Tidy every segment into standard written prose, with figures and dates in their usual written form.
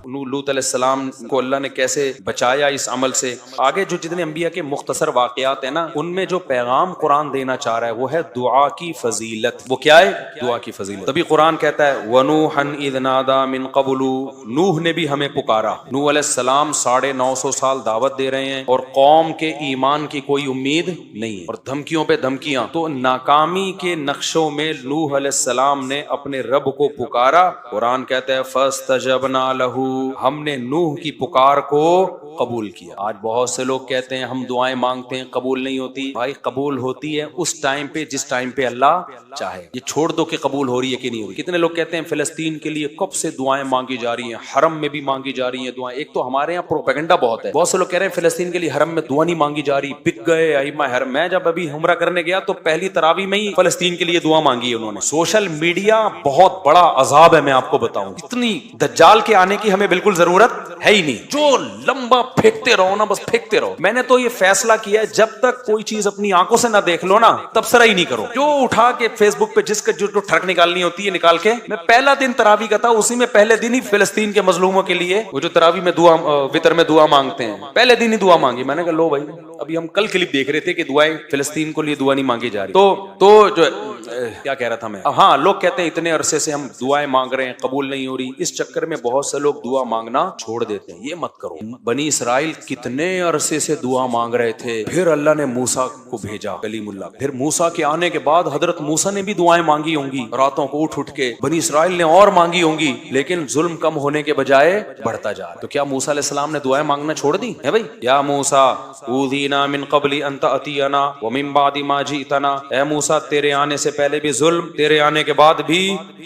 لوط علیہ السلام کو اللہ نے کیسے بچایا اس عمل سے. آگے جو جتنے انبیاء کے مختصر واقعات ہیں نا، ان میں جو پیغام قرآن دینا چاہ رہا ہے وہ ہے دعا کی فضیلت. وہ کیا ہے؟ دعا کی فضیلت. تبھی قرآن کہتا ہے وَنُوحًا إِذْ نَادَى مِن قَبْلُ، نوح نے بھی ہمیں پکارا. نوح علیہ السلام 950 سال دعوت دے رہے ہیں اور قوم کے ایمان کی کوئی امید نہیں ہے اور دھمکیوں پہ دھمکیاں. تو ناکامی کے نقشوں میں نوح علیہ السلام نے اپنے رب کو پکارا. قرآن کہتا ہے فَاسْتَجَبْنَا لَهُ، ہم نے نوح کی پکار کو قبول کیا. آج بہت سے لوگ کہتے ہیں ہم دعائیں مانگتے ہیں قبول نہیں ہوتی. بھائی قبول ہوتی ہے اس ٹائم پہ جس ٹائم پہ اللہ چاہے. یہ چھوڑ دو کہ قبول ہو رہی ہے کہ نہیں ہو رہی. کتنے لوگ کہتے ہیں فلسطین کے لیے کب سے دعائیں مانگی جا رہی ہیں، حرم میں بھی مانگی جا رہی ہیں دعائیں. ایک تو ہمارے یہاں پروپیگنڈا بہت ہے. بہت سے لوگ کہہ رہے ہیں فلسطین کے لیے حرم میں دعا نہیں مانگی جا رہی، بک گئے ائمہ حرم. میں جب ابھی عمرہ کرنے گیا تو پہلی تراویح میں ہی فلسطین کے لیے دعا مانگی ہے انہوں نے. سوشل میڈیا بہت بڑا عذاب ہے، میں آپ کو بتاؤں. اتنی دجال کے آنے کی ہمیں بالکل ضرورت ہے ہی نہیں. جو لمبا پھینکتے رہو نا، بس پھینکتے رہو. میں نے تو یہ فیصلہ کیا ہے جب تک کوئی چیز اپنی آنکھوں سے نہ دیکھ لو نا تبصرہ ہی نہیں کرو. جو اٹھا کے فیس بک پہ جس کا جو ٹھڑک نکالنی ہوتی ہے نکال کے. میں پہلا دن تراویح کا تھا، اسی میں پہلے دن ہی فلسطین کے مظلوموں کے لیے وہ جو تراویح میں دعا وتر میں دعا مانگتے ہیں، پہلے دن ہی دعا مانگی. میں نے کہا لو بھائی، ابھی ہم کل کلپ دیکھ رہے تھے کہ دعائیں فلسطین کو لیے دعا نہیں مانگی جا رہی. تو جو کیا کہہ رہا تھا میں، ہاں لوگ کہتے ہیں اتنے عرصے سے ہم دعائیں مانگ رہے ہیں قبول نہیں ہو رہی. اس چکر میں بہت سے لوگ دعا مانگنا چھوڑ دیتے ہیں. یہ مت کرو. بنی اسرائیل کتنے عرصے سے دعا مانگ رہے تھے، پھر اللہ نے موسیٰ کو بھیجا کلیم اللہ. پھر موسیٰ کے آنے کے بعد حضرت موسیٰ نے بھی دعائیں مانگی ہوں گی راتوں کو اٹھ کے. بنی اسرائیل نے اور مانگی ہوں گی، لیکن ظلم کم ہونے کے بجائے بڑھتا جا رہا. تو کیا موسیٰ علیہ السلام نے دعائیں مانگنا چھوڑ دی ہے بھائی؟ یا موسیٰ اوذینا من قبل ان تأتینا ومن بعد ما جئتنا، اے موسیٰ تیرے آنے سے پہلے بھی ظلم، تیرے آنے کے بعد بھی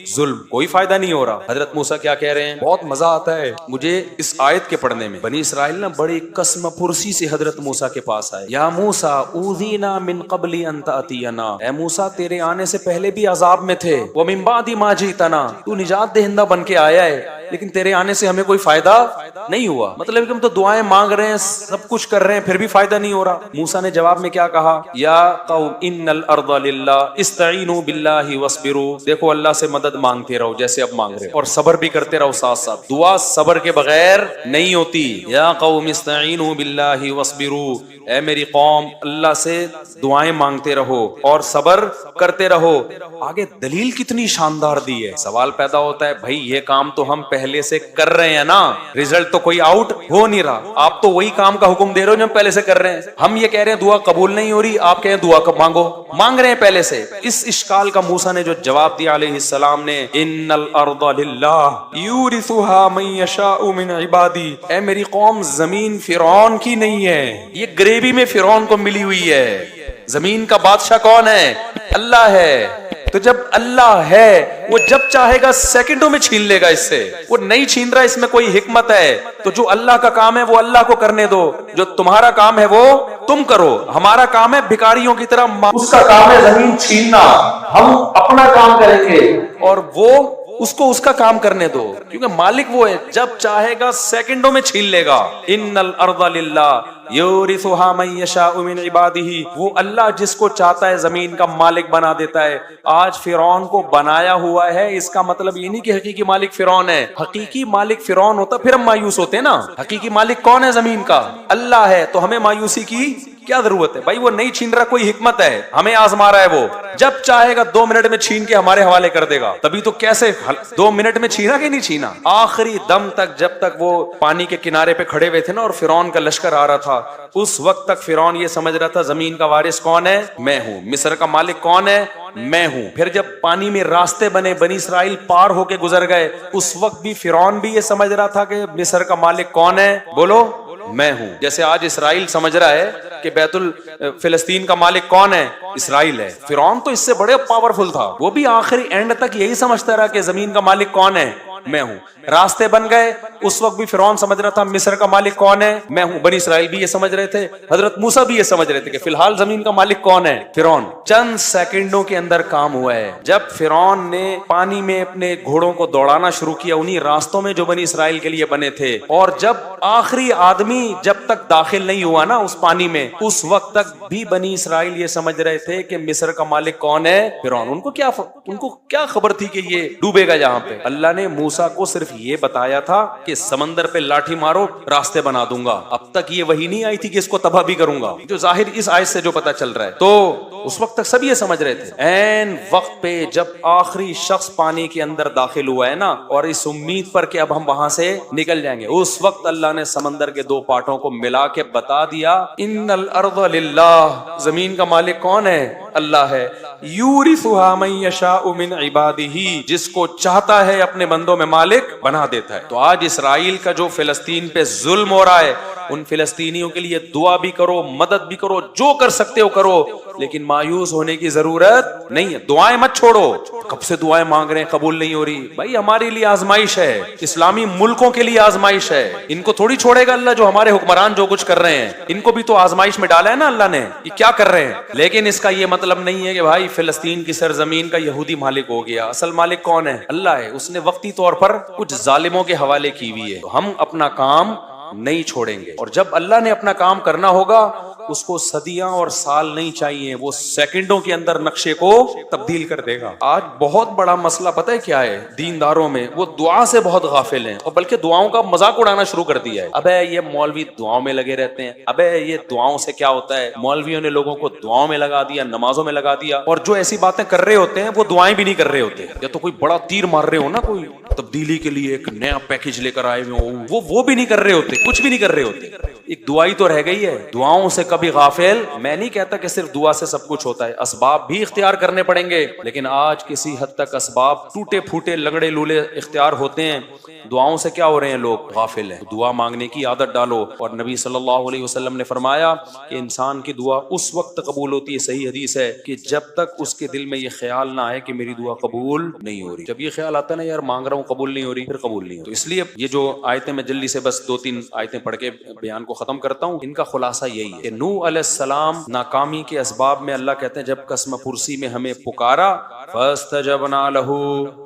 ظلم، کوئی فائدہ نہیں ہو رہا. حضرت موسیٰ کیا کہہ رہے ہیں؟ بہت مزہ آتا ہے مجھے اس آیت کے پڑھنے میں. بنی اسرائیل نا بڑی قسم پرسی سے حضرت موسیٰ کے پاس آئے. یا موسیٰ اوذینا من قبل ان تأتینا، اے موسیٰ تیرے آنے سے پہلے بھی عذاب میں تھے. ومن بعد ما جئتنا، تو نجات دہندہ بن کے آیا ہے، لیکن تیرے آنے سے ہمیں کوئی فائدہ نہیں ہوا. مطلب کہ ہم تو دعائیں مانگ رہے ہیں، سب کچھ کر رہے ہیں، پھر بھی فائدہ نہیں ہو رہا. موسیٰ نے جواب میں کیا کہا؟ یا قوم ان الارض للہ استعینوا باللہ واصبروا، دیکھو اللہ سے مدد مانگتے رہو جیسے اب مانگ رہے ہو، اور صبر بھی کرتے رہو ساتھ ساتھ. دعا صبر کے بغیر نہیں ہوتی. یا قوم استعینوا باللہ واصبروا، اے میری قوم اللہ سے دعائیں مانگتے رہو اور صبر کرتے رہو. آگے دلیل کتنی شاندار دی ہے. سوال پیدا ہوتا ہے بھائی یہ کام تو ہم پہلے سے کر رہے ہیں نا، رزلٹ تو کوئی آؤٹ ہو نہیں رہا. آپ تو وہی کام کا حکم دے رہے ہو جو ہم پہلے سے کر رہے ہیں. ہم یہ کہہ رہے ہیں دعا قبول نہیں ہو رہی، آپ کہیں دعا کب مانگو، مانگ رہے ہیں پہلے سے. اس اشکال کا موسیٰ نے جو جواب دیا علیہ السلام نے، ان الارض للہ یورثها من یشاء من عبادی، اے میری قوم زمین فرعون کی نہیں ہے، یہ گریوی میں فرعون کو ملی ہوئی ہے. زمین کا بادشاہ کون ہے؟ اللہ ہے. تو جب اللہ ہے وہ جب چاہے گا سیکنڈوں میں چھین لے گا اس سے. وہ نہیں چھین رہا، اس میں کوئی حکمت ہے. تو جو اللہ کا کام ہے وہ اللہ کو کرنے دو، جو تمہارا کام ہے وہ تم کرو. ہمارا کام ہے بھکاریوں کی طرح، اس کا کام ہے زمین چھیننا، ہم اپنا کام کریں گے اور وہ اس کو اس کا کام کرنے دو، کیونکہ مالک وہ ہے، جب چاہے گا سیکنڈوں میں چھین لے گا. ان الارض للہ یورثها من یشاء من عبادہ، وہ اللہ جس کو چاہتا ہے زمین کا مالک بنا دیتا ہے. آج فرعون کو بنایا ہوا ہے، اس کا مطلب یہ نہیں کہ حقیقی مالک فرعون ہے. حقیقی مالک فرعون ہوتا پھر ہم مایوس ہوتے نا. حقیقی مالک کون ہے زمین کا؟ اللہ ہے. تو ہمیں مایوسی کی کیا ضرورت ہے بھائی؟ وہ نہیں چھین رہا، کوئی حکمت ہے، ہمیں آزما رہا ہے. وہ جب چاہے گا 2 منٹ میں چھین کے ہمارے حوالے کر دے گا. تبھی تو کیسے 2 منٹ میں چھینا کہ نہیں چھینا؟ آخری دم تک جب تک وہ پانی کے کنارے پہ کھڑے ہوئے تھے نا اور فرعون کا لشکر آ رہا تھا، اس وقت تک فرعون یہ سمجھ رہا تھا زمین کا وارث کون ہے؟ میں ہوں. مصر کا مالک کون ہے؟ میں ہوں. پھر جب پانی میں راستے بنے، بنی اسرائیل پار ہو کے گزر گئے، اس وقت بھی فرعون بھی یہ سمجھ رہا تھا کہ مصر کا مالک کون ہے؟ بولو میں ہوں. جیسے آج اسرائیل سمجھ رہا ہے کہ بیت فلسطین کا مالک کون ہے؟ اسرائیل ہے. فرعون تو اس سے بڑے پاورفل تھا، وہ بھی آخری اینڈ تک یہی سمجھتا رہا کہ زمین کا مالک کون ہے؟ میں ہوں. راستے بن گئے، اس وقت بھی فرعون سمجھ رہا تھا مصر کا مالک کون ہے؟ میں ہوں. بنی اسرائیل بھی یہ سمجھ رہے تھے، حضرت موسیٰ بھی یہ سمجھ رہے تھے کہ فی الحال زمین کا مالک کون ہے؟ فرعون. چند سیکنڈوں کے اندر کام ہوا ہے. جب فرعون نے پانی میں اپنے گھوڑوں کو دوڑانا شروع کیا انہی راستوں میں جو بنی اسرائیل کے لیے بنے تھے، اور جب آخری آدمی جب تک داخل نہیں ہوا نا اس پانی میں، اس وقت تک بھی بنی اسرائیل یہ سمجھ رہے تھے کہ مصر کا مالک کون ہے؟ فرعون. ان کو کیا خبر تھی کہ یہ ڈوبے گا یہاں پہ. اللہ نے موسیٰ موسیٰ کو صرف یہ بتایا تھا کہ سمندر پہ لاٹھی مارو راستے بنا دوں گا، اب تک یہ وحی نہیں آئی تھی کہ اس کو تباہ بھی کروں گا، جو ظاہر اس آیت سے جو پتا چل رہا ہے۔ تو اس وقت تک سب یہ سمجھ رہے تھے، عین وقت پہ جب آخری شخص پانی کے اندر داخل ہوا ہے نا، اور اس امید پر کہ اب ہم وہاں سے نکل جائیں گے، اس وقت اللہ نے سمندر کے دو پارٹوں کو ملا کے بتا دیا ان الارض للہ، زمین کا مالک کون ہے؟ اللہ ہے، یورثها من یشاء من عبادہ، جس کو چاہتا ہے اپنے بندوں میں مالک بنا دیتا ہے۔ تو آج اسرائیل کا جو فلسطین پہ ظلم ہو رہا ہے، ان فلسطینیوں کے لیے دعا بھی کرو، مدد بھی کرو، جو کر سکتے ہو کرو، لیکن مایوس ہونے کی ضرورت نہیں ہے۔ دعائیں مت چھوڑو، کب سے دعائیں مانگ رہے ہیں قبول نہیں ہو رہی، بھائی ہمارے لیے آزمائش ہے، اسلامی ملکوں کے لیے آزمائش ہے، ان کو تھوڑی چھوڑے گا اللہ، جو ہمارے حکمران جو کچھ کر رہے ہیں ان کو بھی تو آزمائش میں ڈالا ہے نا اللہ نے، یہ کیا کر رہے ہیں۔ لیکن اس کا یہ مطلب نہیں ہے کہ بھائی فلسطین کی سرزمین کا یہودی مالک ہو گیا، اصل مالک کون ہے؟ اللہ ہے، اس نے وقتی طور پر کچھ ظالموں کے حوالے کی ہوئی ہے، تو ہم اپنا کام نہیں چھوڑیں گے، اور جب اللہ نے اپنا کام کرنا ہوگا اس کو صدیاں اور سال نہیں چاہیے، وہ سیکنڈوں کے اندر نقشے کو تبدیل کر دے گا۔ آج بہت بڑا مسئلہ پتہ ہے کیا ہے دینداروں میں؟ وہ دعا سے بہت غافل ہیں، اور بلکہ دعاؤں کا مذاق اڑانا شروع کر دیا ہے۔ ابے یہ مولوی دعاؤں میں لگے رہتے ہیں، ابے یہ دعاؤں سے کیا ہوتا ہے؟ مولویوں نے لوگوں کو دعاؤں میں لگا دیا، نمازوں میں لگا دیا، اور جو ایسی باتیں کر رہے ہوتے ہیں وہ دعائیں بھی نہیں کر رہے ہوتے، یا تو کوئی بڑا تیر مار رہے ہو نا، کوئی تبدیلی کے لیے ایک نیا پیکج لے کر آئے ہوئے ہو، وہ بھی نہیں کر رہے ہوتے، کچھ بھی نہیں کر رہے ہوتے، ایک دعائی تو رہ گئی ہے۔ دعاؤں سے کبھی غافل، میں نہیں کہتا کہ صرف دعا سے سب کچھ ہوتا ہے، اسباب بھی اختیار کرنے پڑیں گے، لیکن آج کسی حد تک اسباب ٹوٹے پھوٹے لنگڑے لولے اختیار ہوتے ہیں، دعاؤں سے کیا ہو رہے ہیں؟ لوگ غافل ہیں۔ دعا مانگنے کی عادت ڈالو، اور نبی صلی اللہ علیہ وسلم نے فرمایا کہ انسان کی دعا اس وقت قبول ہوتی ہے، صحیح حدیث ہے، کہ جب تک اس کے دل میں یہ خیال نہ آئے کہ میری دعا قبول نہیں ہو رہی۔ جب یہ خیال آتا ہے نا یار مانگ رہا ہوں قبول نہیں ہو رہی، پھر قبول نہیں ہو۔ تو اس لیے یہ جو آیتیں میں جلدی سے بس 2-3 آیتیں پڑھ کے بیان کو ختم کرتا ہوں، ان کا خلاصہ یہی ہے کہ نوح علیہ السلام ناکامی کے اسباب میں اللہ کہتے ہیں جب قسم پرسی میں ہمیں پکارا فاستجبنا لہ،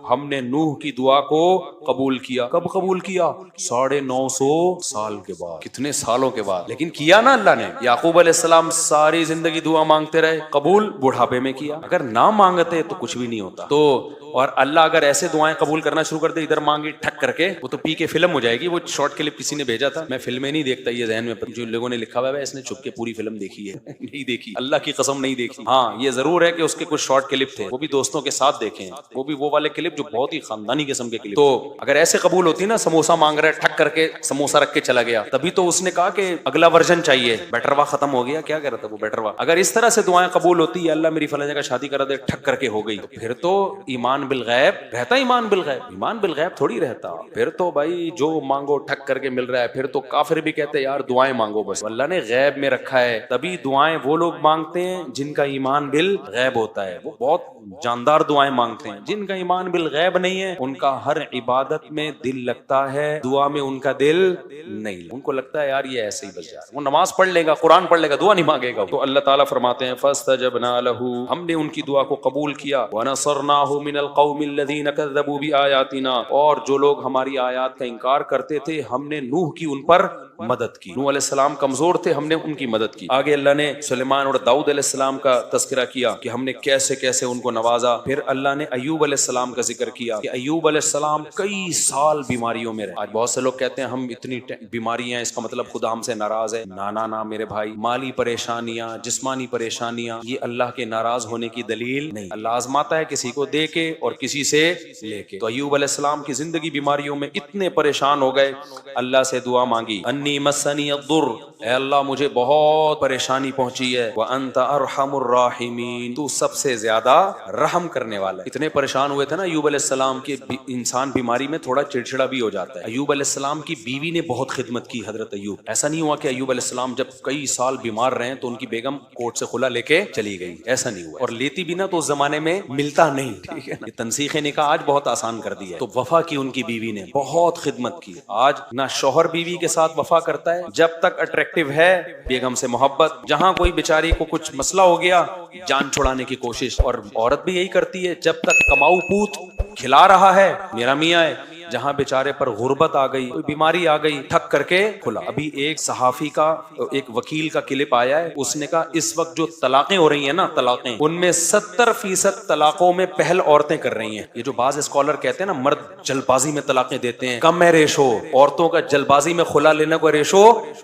ہم نے نوح کی دعا کو قبول کیا۔ کب قبول کیا؟ 950 سال کے بعد، کتنے سالوں کے بعد، لیکن کیا نا اللہ نے۔ یعقوب علیہ السلام ساری زندگی دعا مانگتے رہے، قبول بڑھاپے میں کیا۔ اگر نہ مانگتے تو کچھ بھی نہیں ہوتا۔ تو اور اللہ اگر ایسے دعائیں قبول کرنا شروع کر دے، ادھر مانگی ٹھک کر کے، وہ تو پی کے فلم ہو جائے گی۔ وہ شارٹ کلپ کسی نے بھیجا تھا، میں فلمیں نہیں دیکھتا، یہ ذہن میں جو لوگوں نے لکھا ہوا ہے اس نے چھپ کے پوری فلم دیکھی ہے، نہیں دیکھی، اللہ کی قسم نہیں دیکھی۔ ہاں یہ ضرور ہے کہ اس کے کچھ شارٹ کلپ تھے، وہ بھی دوستوں کے ساتھ دیکھے، وہ بھی وہ والے کلپ جو بہت ہی خاندانی قسم کے کلپ۔ تو اگر ایسے قبول ہوتی نا، سموسہ مانگ رہا ہے ٹھک کر کے سموسہ رکھ کے چلا گیا، تبھی تو اس نے کہا کہ اگلا ورژن چاہیے، بیٹروا ختم ہو گیا، کیا کہہ رہا تھا وہ بیٹروا۔ اگر اس طرح سے دعائیں قبول ہوتی ہے، اللہ میری فلاں جگہ شادی کرا دے، ٹھک کر کے ہو گئی، تو پھر تو ایمان بالغیب رہتا، ایمان بالغیب، ایمان بالغیب تھوڑی رہتا۔ پھر تو بھائی جو مانگو ٹھک کر کے مل رہا ہے، پھر تو کافر بھی کہتے ہیں یار دعائیں مانگو، بس اللہ نے غیب میں رکھا ہے۔ تبھی دعائیں وہ لوگ مانگتے ہیں جن کا ایمان بالغیب ہوتا ہے، وہ بہت جاندار دعائیں مانگتے ہیں۔ جن کا ایمان بالغیب نہیں ہے، ان کا ہر عبادت میں دل لگتا ہے، دعا میں ان کا دل نہیں لگتا، ان کو لگتا ہے یار یہ ایسے ہی بس جا رہا ہے، وہ نماز پڑھ لے گا، قرآن پڑھ لے گا، دعا نہیں مانگے گا۔ تو اللہ تعالیٰ فرماتے ہیں فاستجبنا لہ، ہم نے ان کی دعا کو قبول کیا، ونصرناہ من القوم الذین کذبوا بآیاتنا، اور جو لوگ ہماری آیات کا انکار کرتے تھے ہم نے نوح کی ان پر مدد کی۔ نوح علیہ السلام کمزور تھے، ہم نے ان کی مدد کی۔ آگے اللہ نے سلیمان اور داؤد علیہ السلام کا تذکرہ کیا کہ ہم نے کیسے کیسے ان کو نوازا۔ پھر اللہ نے ایوب علیہ السلام کا ذکر کیا کہ ایوب علیہ السلام کئی سال بیماریوں میں رہے۔ آج بہت سے لوگ کہتے ہیں ہم اتنی بیماریاں، اس کا مطلب خدا ہم سے ناراض ہے۔ نا میرے بھائی، مالی پریشانیاں، جسمانی پریشانیاں، یہ اللہ کے ناراض ہونے کی دلیل نہیں۔ اللہ آزماتا ہے کسی کو دے کے اور کسی سے لے کے۔ تو ایوب علیہ السلام کی زندگی بیماریوں میں اتنے پریشان ہو گئے، اللہ سے دعا مانگی، انی مسنی الضر، اے اللہ مجھے بہت پریشانی پہنچی ہے، وانت ارحم الراحمین، تو سب سے زیادہ رحم کرنے والا ہے۔ اتنے پریشان ہوئے تھے نا ایوب علیہ السلام کے، انسان بیماری میں تھوڑا چڑچڑا بھی ہو جاتا ہے۔ ایوب علیہ السلام کی بیوی نے بہت خدمت کی، حضرت ایوب۔ ایسا نہیں ہوا کہ ایوب علیہ السلام جب کئی سال بیمار رہے تو ان کی بیگم کورٹ سے خلا لے کے چلی گئی، ایسا نہیں ہوا، اور لیتی بھی نا تو اس زمانے میں ملتا نہیں، ٹھیک ہے نا۔ یہ تنسیخ نکاح آج بہت آسان کر دی ہے، تو وفا کی ان کی بیوی نے، بہت خدمت کی۔ آج نہ شوہر بیوی کے ساتھ وفا کرتا ہے، جب تک اٹریکٹیو ہے بیگم سے محبت، جہاں کوئی بیچاری کو کچھ مسئلہ ہو گیا جان چھڑانے کی کوشش، اور عورت بھی یہی کرتی ہے، جب تک کماؤ پوت کھلا رہا ہے، میرا میاں ہے، جہاں بیچارے پر غربت آ گئی، کوئی بیماری آ گئی، ٹھک کر کے کھلا۔ ابھی ایک صحافی کا، ایک وکیل کا کلپ آیا ہے، اس نے کہا اس وقت جو طلاقیں ہو رہی ہیں نا، طلاقیں، ان میں 70% طلاقوں میں پہل عورتیں کر رہی ہیں۔ یہ جو بعض اسکالر کہتے ہیں نا مرد جلد بازی میں طلاقیں دیتے ہیں، کم ہے ریشو، عورتوں کا جلد بازی میں خلا لینے کا ریشو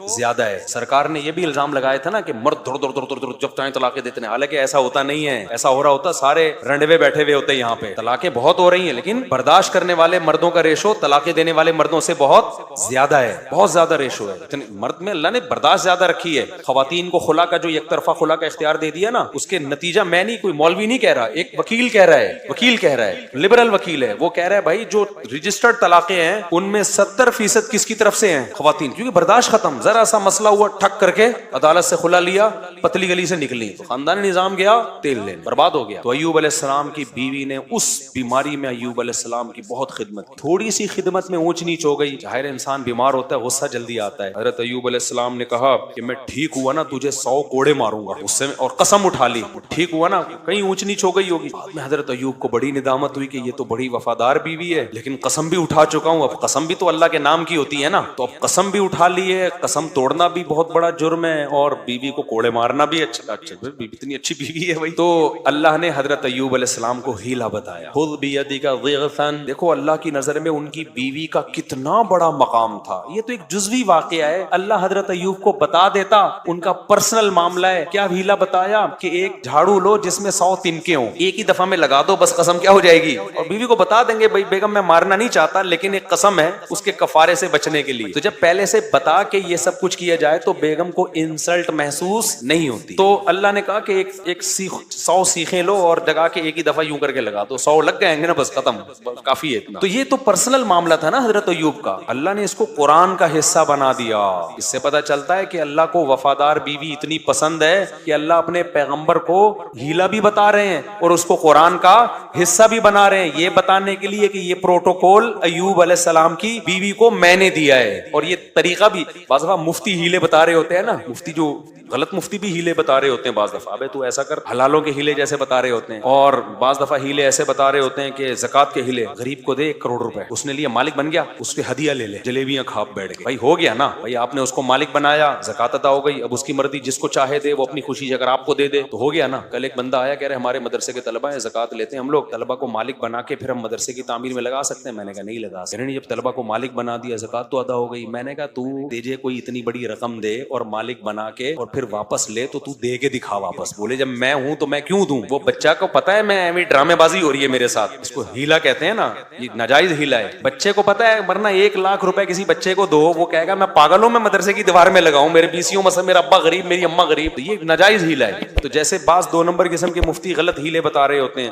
زیادہ ہے۔ سرکار نے یہ بھی الزام لگایا تھا نا کہ مرد دھڑ دھڑ دھڑ دھڑ جب چاہیں طلاقیں دیتے ہیں، حالانکہ ایسا ہوتا نہیں ہے۔ ایسا ہو رہا ہوتا سارے رنڈوے بیٹھے ہوئے ہوتے ہیں یہاں پہ، طلاقیں بہت ہو رہی ہیں، لیکن برداشت کرنے والے مردوں کا ریشو طلاقیں دینے والے مردوں سے بہت زیادہ ہے، بہت زیادہ ریشو ہے۔ مرد میں اللہ نے برداشت زیادہ رکھی ہے۔ خواتین کو خلا کا جو یک طرفہ خلا کا اختیار دے دیا نا، اس کے نتیجہ میں نہیں، کوئی مولوی نہیں کہہ رہا، ایک وکیل کہہ رہا ہے، وکیل کہہ رہا ہے، لبرل وکیل ہے، وہ کہہ رہا ہے بھائی جو رجسٹرڈ طلاقیں ہیں ان میں 70% کس کی طرف سے ہیں؟ خواتین، کیونکہ برداشت ختم، ذرا سا مسئلہ ہوا ٹھک کر کے عدالت سے خلا لیا، پتلی گلی سے نکلی تو خاندانی نظام گیا تیل لینے، برباد ہو گیا۔ تو ایوب علیہ السلام کی بیوی نے اس بیماری میں ایوب علیہ السلام کی بہت خدمت کی، تھوڑی سی خدمت میں اونچ نیچ ہو گئی، ظاہر انسان بیمار ہوتا ہے غصہ جلدی آتا ہے۔ حضرت ایوب علیہ السلام نے کہا کہ میں ٹھیک ہوا نا تجھے 100 کوڑے ماروں گا، غصے میں، اور قسم اٹھا لی، ٹھیک ہوا نا، کہیں اونچ نیچ ہو گئی ہوگی۔ بعد میں حضرت ایوب کو بڑی ندامت ہوئی کہ یہ تو بڑی وفادار بیوی ہے، لیکن قسم بھی اٹھا چکا ہوں، اب قسم بھی تو اللہ کے نام کی ہوتی ہے نا، تو اب قسم بھی اٹھا لی ہے، قسم توڑنا بھی بہت بڑا جرم ہے، اور بیوی کو کوڑے مارنا بھی اچھا، اتنی اچھی بیوی ہے بھائی۔ تو اللہ نے حضرت ایوب علیہ السلام کو ہیلا بتایا، خذ بیدک ضغثا، دیکھو اللہ کی نظر میں ان کی بیوی کا کتنا بڑا مقام تھا۔ یہ تو ایک جزوی واقعہ ہے، اللہ حضرت ایوب کو بتا دیتا ان کا پرسنل معاملہ ہے، کیا ہیلا بتایا کہ ایک جھاڑو لو جس میں 100 تنکے ہوں، ایک ہی دفعہ میں لگا دو، بس قسم کیا ہو جائے گی، اور بیوی کو بتا دیں گے بھائی بیگم میں مارنا نہیں چاہتا لیکن ایک قسم ہے اس کے کفارے سے بچنے کے لیے۔ تو جب پہلے سے بتا کے یہ سب کچھ کیا جائے تو بیگم کو انسلٹ محسوس نہیں ہوتی۔ تو اللہ نے کہا کہ ایک 100 سیخیں لو اور جگا کے ایک ہی دفعہ یوں کر کے لگا دو، 100 لگ گئے نا، بس ختم، کافی ہے اتنا۔ تو یہ تو پرسنل معاملہ تھا نا حضرت ایوب کا، اللہ نے اس کو قرآن کا حصہ بنا دیا۔ اس سے پتہ چلتا ہے کہ اللہ کو وفادار بیوی اتنی پسند ہے کہ اللہ اپنے پیغمبر کو ہیلا بھی بتا رہے ہیں اور اس کو قرآن کا حصہ بھی بنا رہے ہیں، یہ بتانے کے لیے کہ یہ پروٹوکول ایوب علیہ السلام کی بیوی کو میں نے دیا ہے۔ اور یہ طریقہ بھی بعض دفعہ مفتی ہیلے بتا رہے ہوتے ہیں نا، مفتی جو غلط مفتی بھی ہیلے بتا رہے ہوتے ہیں بعض دفعہ، ابے تو ایسا کر، حلالوں کے ہیلے جیسے بتا رہے ہوتے ہیں، اور بعض دفعہ ہیلے ایسے بتا رہے ہوتے ہیں کہ زکات کے ہیلے، غریب کو دے 1 کروڑ روپے، اس نے لیا مالک بن گیا، اس کے ہدیہ لے لے، جلیبیاں کھا بیٹھ گئے، بھائی ہو گیا نا، بھائی آپ نے اس کو مالک بنایا، زکات ادا ہو گئی، اب اس کی مرضی، جس کو چاہے دے، وہ اپنی خوشی سے اگر آپ کو دے دے تو ہو گیا نا۔ کل ایک بندہ آیا کہہ رہے ہمارے مدرسے کے طلبہ ہیں، زکات لیتے ہیں ہم لوگ، طلبہ کو مالک بنا کے پھر ہم مدرسے کی تعمیر میں لگا سکتے ہیں؟ میں نے کہا نہیں لگا سکتے۔ جب طلبہ کو مالک بنا دیا، زکات تو ادا ہو گئی، میں نے کہا تو تجھے کوئی اتنی بڑی رقم دے اور مالک بنا کے اور پھر واپس لے تو دے کے دکھا واپس، بولے جب میں ہوں تو میں کیوں دوں؟ وہ بچہ کو پتا ہے میں ایویں ڈرامے بازی ہو رہی ہے میرے ساتھ، اس کو ہیلا کہتے ہیں نا، یہ ناجائز ہیلا ہے۔ بچے کو پتا ہے ورنہ 1 لاکھ روپے کسی بچے کو دو، وہ کہے گا میں پاگل ہوں، میں مدرسے کی دیوار میں لگاؤں، میرے بیسیوں مثلا میرا ابا غریب میری اماں غریب، یہ ناجائز ہیلا ہے۔ تو جیسے بعض 2 نمبر قسم کے مفتی غلط ہیلے بتا رہے ہوتے ہیں،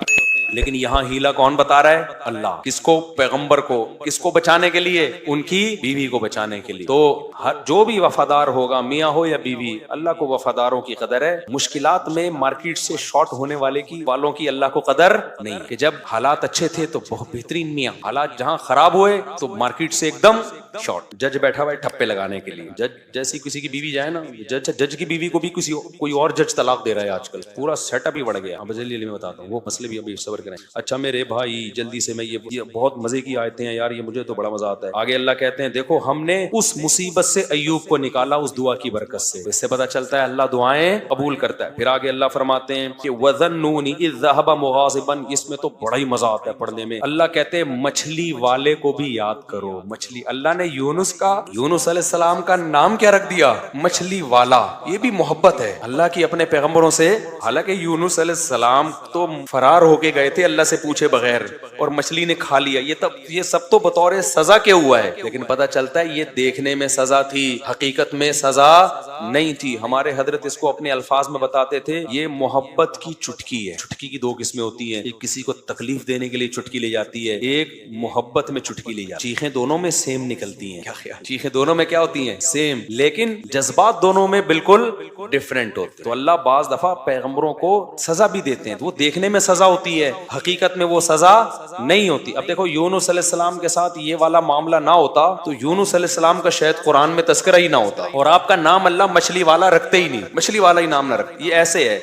لیکن یہاں ہیلا کون بتا رہا ہے؟ اللہ۔ کس کو؟ پیغمبر کو۔ کس کو بچانے کے لیے؟ ان کی بیوی کو بچانے کے لیے۔ تو جو بھی وفادار ہوگا، میاں ہو یا بیوی، اللہ کو وفاداروں کی قدر ہے۔ مشکلات میں مارکیٹ سے شارٹ ہونے والوں کی اللہ کو قدر نہیں، کہ جب حالات اچھے تھے تو بہت بہترین میاں، حالات جہاں خراب ہوئے تو مارکیٹ سے ایک دم شارٹ۔ جج بیٹھا ہوا ہے ٹھپے لگانے کے لیے، جج جیسی کسی کی بیوی جائے نا، جج کی بیوی کو بھی کوئی اور جج طلاق دے رہا ہے آج کل، پورا سیٹ اپ ہی بڑھ گیا۔ اب جلدی میں بتاتا ہوں وہ مسئلے بھی ابھی صبر کریں۔ اچھا میرے بھائی جلدی سے، میں یہ بہت مزے کی آیتیں ہیں یار، یہ مجھے تو بڑا مزہ آتا ہے۔ آگے اللہ کہتے ہیں دیکھو ہم نے اس مصیبت سے ایوب کو نکالا اس دعا کی برکت سے، اس سے پتہ چلتا ہے اللہ دعائیں قبول کرتا ہے۔ پھر آگے اللہ فرماتے ہیں کہ وَذَنُّونِ إِذْ ذَهَبَ مُغَاضِبًا، اس میں تو بڑا ہی مزہ آتا ہے پڑھنے میں۔ اللہ کہتے ہیں مچھلی والے کو بھی یاد کرو، مچھلی، اللہ نے یونس علیہ السلام کا نام کیا رکھ دیا؟ مچھلی والا۔ یہ بھی محبت ہے اللہ کی اپنے پیغمبروں سے، حالانکہ یونس علیہ السلام تو فرار ہو کے گئے تھے اللہ سے پوچھے بغیر، اور مچھلی نے کھا لیا، یہ سب تو بطور سزا کے ہوا ہے، لیکن پتہ چلتا ہے یہ دیکھنے میں سزا تھی، حقیقت میں سزا نہیں تھی۔ ہمارے حضرت اس کو اپنے الفاظ میں بتاتے تھے، یہ محبت کی چٹکی ہے۔ چٹکی کی 2 قسمیں ہوتی ہیں، ایک کسی کو تکلیف دینے کے لیے چٹکی لے جاتی ہے، ایک محبت میں چٹکی لے جاتی ہے۔ چیخیں دونوں میں سیم نکلتی ہیں، کیا خیال؟ چیخیں دونوں میں کیا ہوتی ہیں؟ سیم، لیکن جذبات دونوں میں بالکل ڈیفرنٹ ہوتے ہیں۔ تو اللہ بعض دفعہ پیغمبروں کو سزا بھی دیتے ہیں، تو وہ دیکھنے میں سزا ہوتی ہے، حقیقت میں وہ سزا نہیں ہوتی۔ اب دیکھو یونس علیہ السلام کے ساتھ یہ والا معاملہ نہ ہوتا تو یونس علیہ السلام کا شاید قرآن میں تذکرہ ہی نہ ہوتا، اور آپ کا نام اللہ مچھلی والا رکھتے ہی نہیں، مچھلی والا ہی نام نہ رکھتے۔ یہ ایسے ہے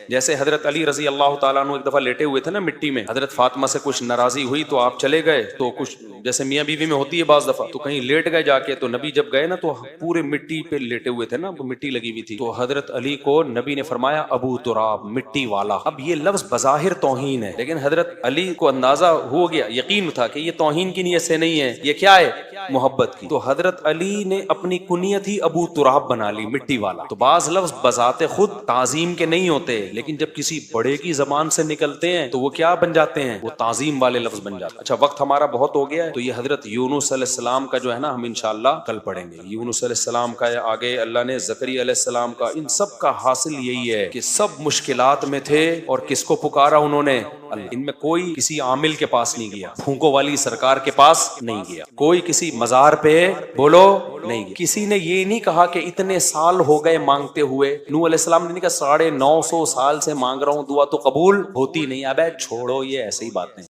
جیسے حضرت علی رضی اللہ تعالیٰ عنہ ایک دفعہ لیٹے ہوئے تھے نا مٹی میں، حضرت فاطمہ سے کچھ ناراضی ہوئی تو آپ چلے گئے، تو کچھ جیسے میاں بیوی میں ہوتی ہے بعض دفعہ، تو کہیں لیٹ گئے جا کے، تو نبی جب گئے نا تو پورے مٹی پہ لیٹے ہوئے تھے نا، مٹی لگی ہوئی تھی، تو حضرت علی کو نبی نے فرمایا ابو تراب، مٹی والا۔ اب یہ لفظ بظاہر توہین ہے، لیکن حضرت علی کو اندازہ ہو گیا، یقین تھا کہ یہ توہین کی نیت سے نہیں ہے، یہ کیا ہے؟ محبت کی۔ تو حضرت علی نے اپنی کنیت ہی ابو تراب بنا لی، مٹی والا۔ تو بعض لفظ بذات خود تعظیم کے نہیں ہوتے، لیکن جب کسی بڑے کی زبان سے نکلتے ہیں تو وہ کیا بن جاتے ہیں؟ وہ تعظیم والے لفظ بن جاتے ہیں۔ اچھا وقت ہمارا بہت ہو گیا ہے، تو یہ حضرت یونس علیہ السلام کا جو ہے نا ہم انشاءاللہ کل پڑھیں گے۔ یونس علیہ السلام کا ہے، آگے اللہ نے زکریا علیہ السلام کا، ان سب کا حاصل یہی ہے کہ سب مشکلات میں تھے اور کس کو پکارا انہوں نے؟ اللہ۔ ان میں کوئی کسی عامل کے پاس نہیں گیا، پھونکو والی سرکار کے پاس نہیں گیا، کوئی کسی مزار پہ بولو نہیں گیا، کسی نے یہ نہیں کہا کہ اتنے سال ہو گئے مانگتے ہوئے۔ نوح علیہ السلام نے کہا 950 سال سے مانگ رہا ہوں، دعا تو قبول ہوتی نہیں۔ اب چھوڑو یہ ایسے ہی باتیں۔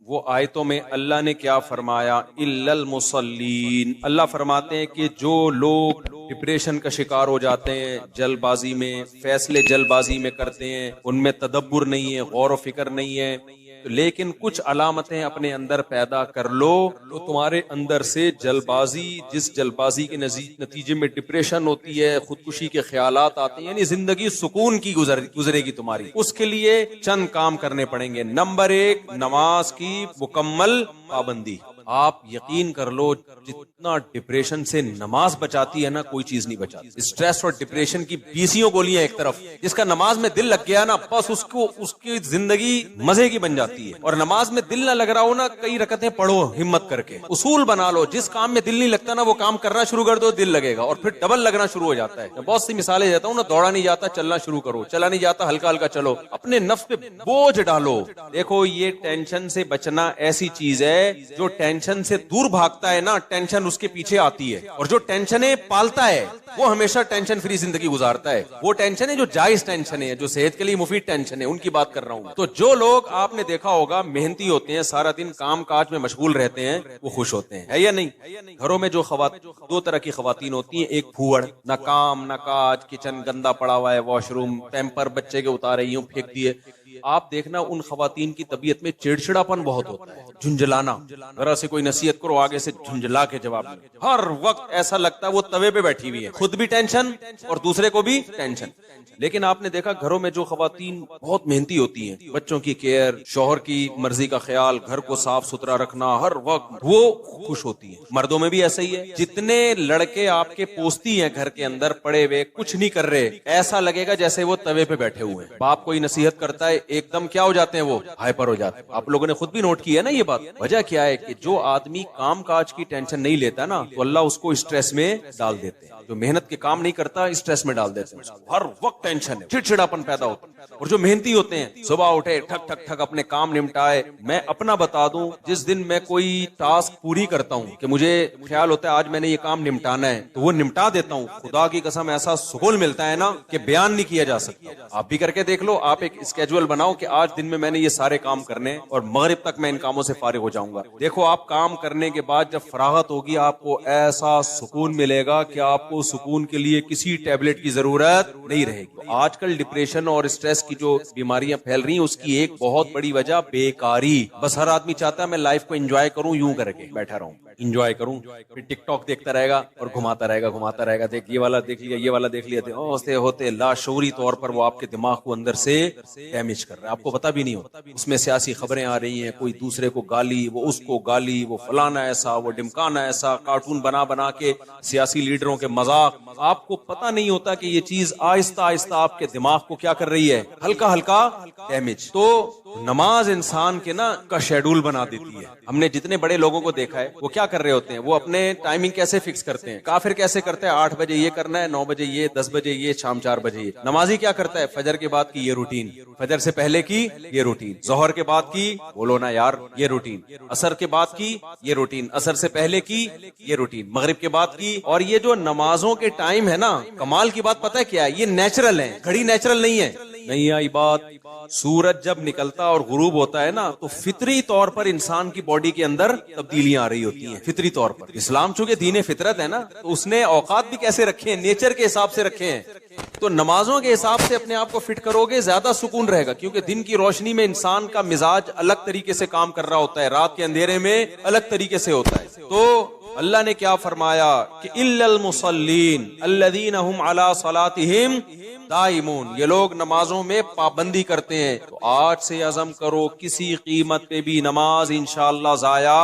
وہ آیتوں میں اللہ نے کیا فرمایا؟ الا المصلین، اللہ فرماتے ہیں کہ جو لوگ ڈپریشن کا شکار ہو جاتے ہیں، جلد بازی میں فیصلے جلد بازی میں کرتے ہیں، ان میں تدبر نہیں ہے، غور و فکر نہیں ہے، لیکن کچھ علامتیں اپنے اندر پیدا کر لو تو تمہارے اندر سے جلد بازی، جس جلد بازی کے نتیجے میں ڈپریشن ہوتی ہے، خودکشی کے خیالات آتے ہیں، یعنی زندگی سکون کی گزرے گی تمہاری۔ اس کے لیے چند کام کرنے پڑیں گے۔ نمبر 1، نماز کی مکمل پابندی۔ آپ یقین کر لو جتنا ڈپریشن سے نماز بچاتی ہے نا، کوئی چیز نہیں بچاتی۔ اسٹریس اور ڈپریشن کی 20 گولیاں ایک طرف، جس کا نماز میں دل لگ گیا نا، بس اس کی زندگی مزے کی بن جاتی ہے۔ اور نماز میں دل نہ لگ رہا ہو نا، کئی رکعتیں پڑھو ہمت کر کے، اصول بنا لو، جس کام میں دل نہیں لگتا نا وہ کام کرنا شروع کر دو، دل لگے گا، اور پھر ڈبل لگنا شروع ہو جاتا ہے۔ میں بہت سی مثالیں دیتا ہوں نا، دوڑا نہیں جاتا چلنا شروع کرو، چلا نہیں جاتا ہلکا ہلکا چلو، اپنے نفس پہ بوجھ ڈالو۔ دیکھو یہ ٹینشن سے بچنا ایسی چیز ہے، جو ٹینشن سے دور بھاگتا ہے نا، ٹینشن اس کے پیچھے آتی ہے، اور جو ٹینشنیں پالتا ہے وہ ہمیشہ ٹینشن فری زندگی گزارتا ہے۔ وہ ٹینشن ہے جو جائز ٹینشن ہے، جو صحت کے لیے مفید ٹینشن ہے، ان کی بات کر رہا ہوں۔ تو جو لوگ آپ نے دیکھا ہوگا محنتی ہوتے ہیں، سارا دن کام کاج میں مشغول رہتے ہیں، وہ خوش ہوتے ہیں، ہے یا نہیں؟ گھروں میں جو دو طرح کی خواتین ہوتی ہیں، ایک پھوڑ، نہ کام نہ کاج، کچن گندا پڑا ہوا ہے، واش روم پیمپر بچے کے اتارے یوں پھینک دیے۔ آپ دیکھنا ان خواتین کی طبیعت میں چڑچڑاپن بہت ہوتا ہے، جھنجھلانا، ذرا سے کوئی نصیحت کرو آگے سے جھنجھلا کے جواب دے، ہر وقت ایسا لگتا ہے وہ توے پہ بیٹھی ہوئی ہے، خود بھی ٹینشن اور دوسرے کو بھی ٹینشن۔ لیکن آپ نے دیکھا گھروں میں جو خواتین بہت محنتی ہوتی ہیں، بچوں کی کیئر، شوہر کی مرضی کا خیال، گھر کو صاف ستھرا رکھنا، ہر وقت وہ خوش ہوتی ہیں۔ مردوں میں بھی ایسا ہی ہے، جتنے لڑکے آپ کے پوستی ہیں گھر کے اندر پڑے ہوئے کچھ نہیں کر رہے، ایسا لگے گا جیسے وہ توے پہ بیٹھے ہوئے ہیں۔ باپ کوئی نصیحت کرتا ہے ایک دم کیا ہو جاتے ہیں، وہ ہائپر ہو جاتے ہیں۔ آپ لوگوں نے خود بھی نوٹ کیا ہے نا یہ بات۔ وجہ کیا ہے کہ جو آدمی کام کاج کی ٹینشن نہیں لیتا نا، تو اللہ اس کو اسٹریس میں ڈال دیتے ہیں۔ جو محنت کے کام نہیں کرتا اسٹریس میں ڈال دیتے ہیں، ہر وقت ٹینشن ہے، چڑچڑاپن پیدا ہوتا ہے۔ اور جو محنتی ہوتے ہیں صبح اٹھے ٹھک ٹھک ٹھک اپنے کام نمٹائے۔ میں اپنا بتا دوں، جس دن میں کوئی ٹاسک پوری کرتا ہوں کہ مجھے خیال ہوتا ہے آج میں نے یہ کام نمٹانا ہے، تو وہ نمٹا دیتا ہوں، خدا کی قسم ایسا سکون ملتا ہے نا کہ بیان نہیں کیا جا سکتا۔ آپ بھی کر کے دیکھ لو، آپ ایک اسکیجول بناؤ کہ آج دن میں نے یہ سارے کام کرنے اور مغرب تک میں ان کاموں سے فارغ ہو جاؤں گا۔ دیکھو آپ کام کرنے کے بعد جب فراغت ہوگی آپ کو ایسا سکون ملے گا کہ آپ کو سکون کے لیے کسی ٹیبلٹ کی ضرورت نہیں رہے گی۔ آج کل ڈپریشن اور اسٹریس کی جو بیماریاں پھیل رہی ہیں، اس کی ایک بہت بڑی وجہ بیکاری۔ بس ہر آدمی چاہتا ہے میں لائف کو انجوائے کروں، یوں کر کے بیٹھا رہوں، انجوائے کروں، پھر ٹک ٹاک دیکھتا رہے گا اور گھماتا رہے گا، دیکھ یہ والا دیکھ لیا، یہ والا دیکھ لیا، ہوتے لاشعوری طور پر وہ آپ کے دماغ کو اندر سے ڈیمیج کر رہا ہے، آپ کو پتہ بھی نہیں ہوتا۔ اس میں سیاسی خبریں آ رہی ہیں، کوئی دوسرے کو گالی، وہ اس کو گالی، وہ فلانا ایسا، وہ ڈمکانا ایسا، کارٹون بنا کے سیاسی لیڈروں کے مذاق۔ آپ کو پتہ نہیں ہوتا کہ یہ چیز آہستہ آہستہ آپ کے دماغ کو کیا کر رہی ہے، ہلکا ہلکا ڈیمیج۔ تو نماز انسان کے نا کا شیڈول بنا دیتی ہے۔ ہم نے جتنے بڑے لوگوں کو دیکھا ہے وہ کیا کر رہے ہوتے ہیں، وہ اپنے ٹائمنگ کیسے فکس کرتے ہیں۔ کافر کیسے کرتے ہیں، 8 بجے یہ کرنا ہے، 9 بجے یہ، 10 بجے یہ، شام 4 بجے یہ۔ نمازی کیا کرتا ہے، فجر کے بعد کی یہ روٹین، فجر سے پہلے کی یہ روٹین، ظہر کے بعد کی بولو نا یار یہ روٹین، عصر کے بعد کی یہ روٹین، عصر سے پہلے کی یہ روٹین، مغرب کے بعد کی۔ اور یہ جو نمازوں کے ٹائم ہے نا، کمال کی بات پتہ ہے کیا ہے، یہ نیچرل ہے، گھڑی نیچرل نہیں ہے۔ نہیں آئی بات، سورج جب نکلتا اور غروب ہوتا ہے نا، تو فطری طور پر انسان کی باڈی کے اندر تبدیلیاں آ رہی ہوتی ہیں، فطری طور پر۔ اسلام چونکہ دین فطرت ہے نا، تو اس نے اوقات بھی کیسے رکھے ہیں، نیچر کے حساب سے رکھے ہیں۔ تو نمازوں کے حساب سے اپنے آپ کو فٹ کرو گے زیادہ سکون رہے گا، کیونکہ دن کی روشنی میں انسان کا مزاج الگ طریقے سے کام کر رہا ہوتا ہے، رات کے اندھیرے میں الگ طریقے سے ہوتا ہے۔ تو اللہ نے کیا فرمایا کہ الا المصلین الذین هم علی صلاتہم دائمون، یہ لوگ نمازوں میں پابندی کرتے ہیں۔ تو آج سے عزم کرو کسی قیمت پہ بھی نماز انشاءاللہ ضائع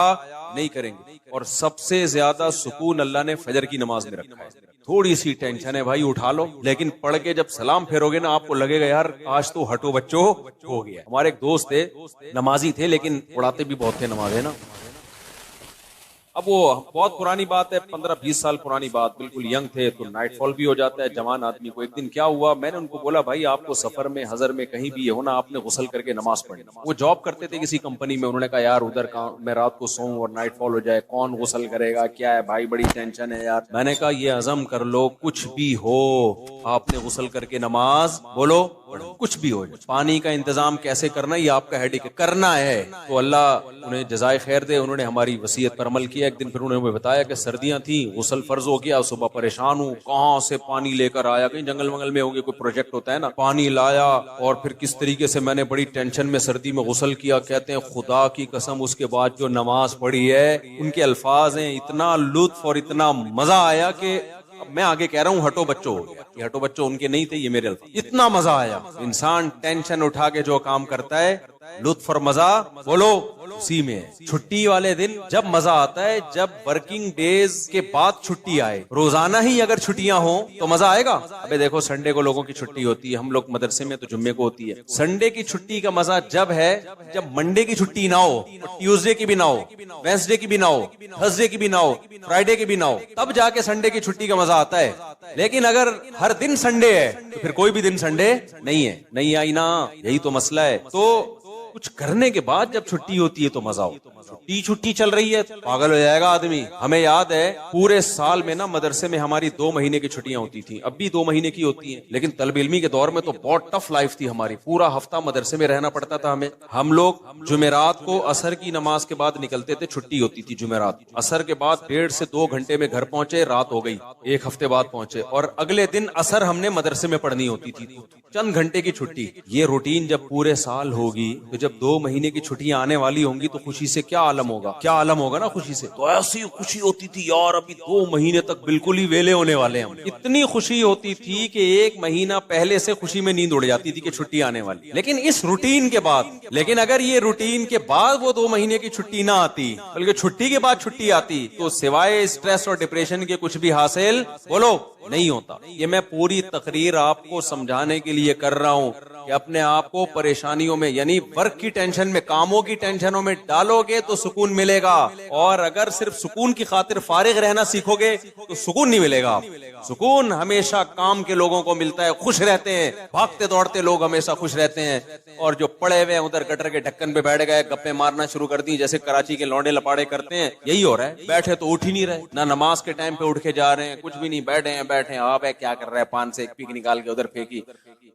نہیں کریں گے۔ اور سب سے زیادہ سکون اللہ نے فجر کی نماز میں رکھا ہے۔ تھوڑی سی ٹینشن ہے بھائی اٹھا لو، لیکن پڑھ کے جب سلام پھیرو گے نا آپ کو لگے گا یار آج تو ہٹو بچو ہو گیا۔ ہمارے ایک دوست تھے، نمازی تھے لیکن اڑاتے بھی بہت تھے نماز، ہے نا۔ اب وہ بہت پرانی بات ہے، 15-20 سال پرانی بات، بالکل ینگ تھے تو نائٹ فال بھی ہو جاتا ہے جوان آدمی کو۔ ایک دن کیا ہوا، میں نے ان کو بولا بھائی آپ کو سفر میں حضر میں کہیں بھی ہونا، آپ نے غسل کر کے نماز پڑھنی۔ وہ جاب کرتے تھے کسی کمپنی میں، انہوں نے کہا یار ادھر میں رات کو سوؤں اور نائٹ فال ہو جائے، کون غسل کرے گا، کیا ہے بھائی بڑی ٹینشن ہے یار۔ میں نے کہا یہ عزم کر لو کچھ بھی ہو آپ نے غسل کر کے نماز بولو کچھ بھی ہو جائے۔ پانی کا انتظام کیسے کرنا یہ آپ کا ہیڈک ہے، کرنا ہے۔ تو اللہ انہیں جزائے خیر دے، انہوں نے ہماری وصیت پر عمل کیا۔ ایک دن پھر انہوں نے بتایا کہ سردیاں تھیں، غسل فرض ہو گیا، صبح پریشان ہوں کہاں سے پانی لے کر آیا، کہیں جنگل منگل میں ہوں گے، کوئی پروجیکٹ ہوتا ہے نا، پانی لایا اور پھر کس طریقے سے میں نے بڑی ٹینشن میں سردی میں غسل کیا۔ کہتے ہیں خدا کی قسم اس کے بعد جو نماز پڑھی ہے، ان کے الفاظ ہیں اتنا لطف اور اتنا مزہ آیا کہ اب میں آگے کہہ رہا ہوں ہٹو بچو ہو گیا، یہ ہٹو بچو ان کے نہیں تھے، یہ میرے الفاظ۔ اتنا مزہ آیا، انسان ٹینشن اٹھا کے جو کام کرتا ہے لطف اور مزہ بولو اسی میں ہے۔ چھٹی والے دن جب مزہ آتا ہے جب ورکنگ ڈیز کے بعد چھٹی آئے۔ روزانہ ہی اگر چھٹیاں ہوں تو مزہ آئے گا؟ ابے دیکھو سنڈے کو لوگوں کی چھٹی ہوتی ہے، ہم لوگ مدرسے میں تو جمعے کو ہوتی ہے۔ سنڈے کی چھٹی کا مزہ جب ہے جب منڈے کی چھٹی نہ ہو، ٹیوزڈے کی بھی نہ ہو، وینسڈے کی بھی نہ ہو، تھرسڈے کی بھی نہ ہو، فرائیڈے کی بھی نہ ہو، تب جا کے سنڈے کی چھٹی کا مزہ آتا ہے۔ لیکن اگر ہر دن سنڈے ہے تو پھر کوئی بھی دن سنڈے نہیں ہے، نہیں آئی نا، یہی تو مسئلہ ہے۔ تو کچھ کرنے کے بعد جب چھٹی ہوتی ہے تو مزہ ہوتا ہے۔ چھٹی چل رہی ہے پاگل ہو جائے گا آدمی۔ ہمیں یاد ہے پورے سال میں نا مدرسے میں ہماری 2 مہینے کی چھٹیاں ہوتی تھیں، اب بھی 2 مہینے کی ہوتی ہیں، لیکن طالب علمی کے دور میں تو بہت ٹف لائف تھی ہماری، پورا ہفتہ مدرسے میں رہنا پڑتا تھا ہمیں۔ ہم لوگ جمعرات کو عصر کی نماز کے بعد نکلتے تھے، چھٹی ہوتی تھی جمعرات، عصر کے بعد 1.5 سے 2 گھنٹے میں گھر پہنچے، رات ہو گئی، 1 ہفتے بعد پہنچے، اور اگلے دن عصر ہم نے مدرسے میں پڑھنی ہوتی تھی، چند گھنٹے کی چھٹی۔ یہ روٹین جب پورے سال ہوگی تو جب 2 مہینے کی چھٹیاں آنے والی ہوں گی تو خوشی سے کیا عالم ہوگا، کیا عالم ہوگا نا خوشی سے۔ تو ایسی خوشی ہوتی تھی یار ابھی 2 مہینے تک بالکل ہی ویلے ہونے والے ہیں، اتنی خوشی ہوتی تھی کہ 1 مہینہ پہلے سے خوشی میں نیند اڑ جاتی تھی کہ چھٹی آنے والی۔ لیکن اس روٹین کے بعد، لیکن اگر یہ روٹین کے بعد وہ 2 مہینے کی چھٹی نہ آتی بلکہ چھٹی کے بعد چھٹی آتی تو سوائے اسٹریس اور ڈپریشن کے کچھ بھی حاصل بولو نہیں ہوتا۔ یہ میں پوری تقریر آپ کو سمجھانے کے لیے کر رہا ہوں کہ اپنے آپ کو پریشانیوں میں یعنی ورک کی ٹینشن میں، کاموں کی ٹینشنوں میں ڈالو گے تو سکون ملے گا، اور اگر صرف سکون کی خاطر فارغ رہنا سیکھو گے تو سکون نہیں ملے گا۔ سکون ہمیشہ کام کے لوگوں کو ملتا ہے، خوش رہتے ہیں، بھاگتے دوڑتے لوگ ہمیشہ خوش رہتے ہیں، اور جو پڑے ہوئے ادھر گٹر کے ڈھکن پہ بیٹھ گئے گپے مارنا شروع کر دی جیسے کراچی کے لونڈے لپاڑے کرتے ہیں، یہی ہو رہا ہے۔ بیٹھے تو اٹھ ہی نہیں رہے، نہ نماز کے ٹائم پہ اٹھ کے جا رہے ہیں، کچھ بھی نہیں، بیٹھے ہیں آپ کیا کر رہے ہیں، پان سے ایک پیک نکال کے ادھر پھینکی،